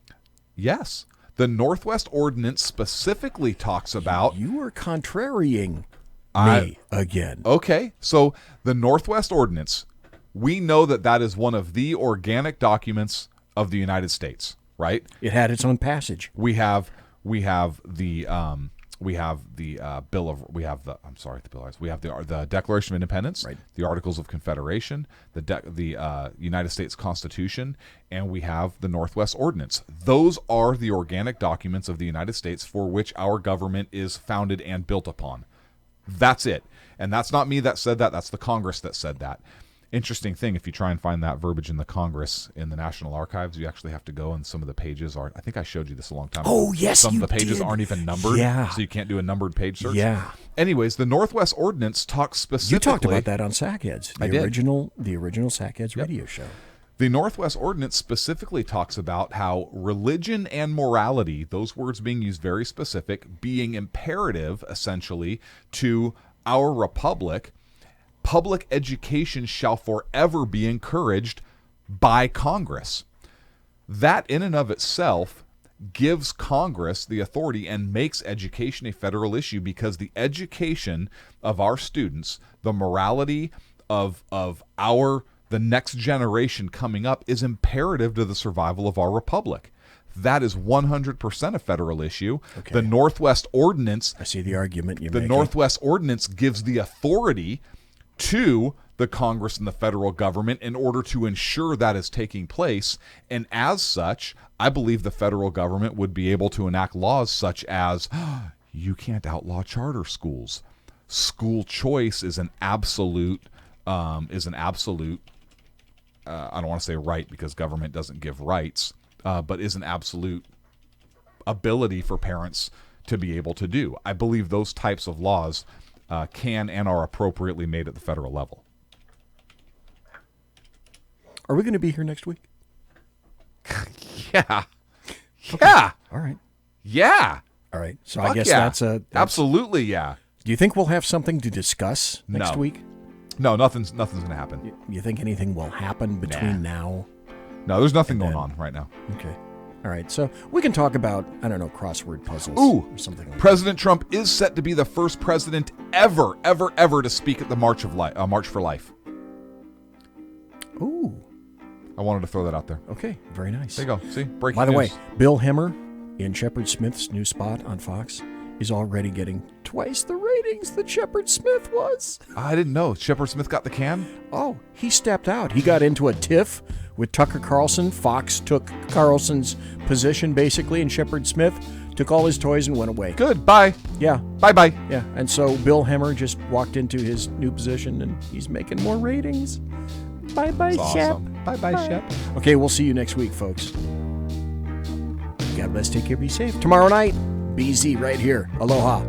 Yes, the Northwest Ordinance specifically talks about. You are contrarying me again. Okay, so the Northwest Ordinance, we know that is one of the organic documents of the United States, right? It had its own passage. We have the Declaration of Independence, right. The Articles of Confederation, the United States Constitution, and we have the Northwest Ordinance. Those are the organic documents of the United States for which our government is founded and built upon. That's it. And that's not me that said that. That's the Congress that said that. Interesting thing, if you try and find that verbiage in the Congress, in the National Archives, you actually have to go, and some of the pages are, I think I showed you this a long time ago. Oh, yes, Some of the pages aren't even numbered, yeah. So you can't do a numbered page search. Yeah. Anyways, the Northwest Ordinance talks specifically... You talked about that on Sackheads, I did. The original Sackheads radio show. The Northwest Ordinance specifically talks about how religion and morality, those words being used very specific, being imperative, essentially, to our republic, public education shall forever be encouraged by Congress. That in and of itself gives Congress the authority and makes education a federal issue, because the education of our students, the morality of the next generation coming up is imperative to the survival of our republic. That is 100% a federal issue. Okay. The Northwest Ordinance... I see the argument you're making. The Northwest Ordinance gives the authority to the Congress and the federal government in order to ensure that is taking place. And as such, I believe the federal government would be able to enact laws such as, you can't outlaw charter schools. School choice is an absolute... I don't want to say right, because government doesn't give rights, but is an absolute ability for parents to be able to do. I believe those types of laws can and are appropriately made at the federal level. Are we going to be here next week? Yeah. Okay. Yeah. All right. Yeah. All right. So Fuck I guess yeah. that's absolutely yeah. Do you think we'll have something to discuss next week? No, nothing's going to happen. You think anything will happen between now? No, there's nothing going on right now. Okay. All right. So we can talk about, I don't know, crossword puzzles or something like President Trump is set to be the first president ever to speak at the March for Life. Ooh. I wanted to throw that out there. Okay. Very nice. There you go. See? Breaking By the news. way, Bill Hemmer in Shepard Smith's new spot on Fox is already getting twice the ratings that Shepard Smith was. I didn't know. Shepard Smith got the can? Oh, he stepped out. He got into a tiff with Tucker Carlson. Fox took Carlson's position, basically, and Shepard Smith took all his toys and went away. Good. Bye. Yeah. Bye-bye. Yeah. And so Bill Hemmer just walked into his new position, and he's making more ratings. Bye-bye, Shep. Awesome. Bye-bye, Shep. Okay, we'll see you next week, folks. God bless. Take care. Be safe. Tomorrow night, BZ right here. Aloha.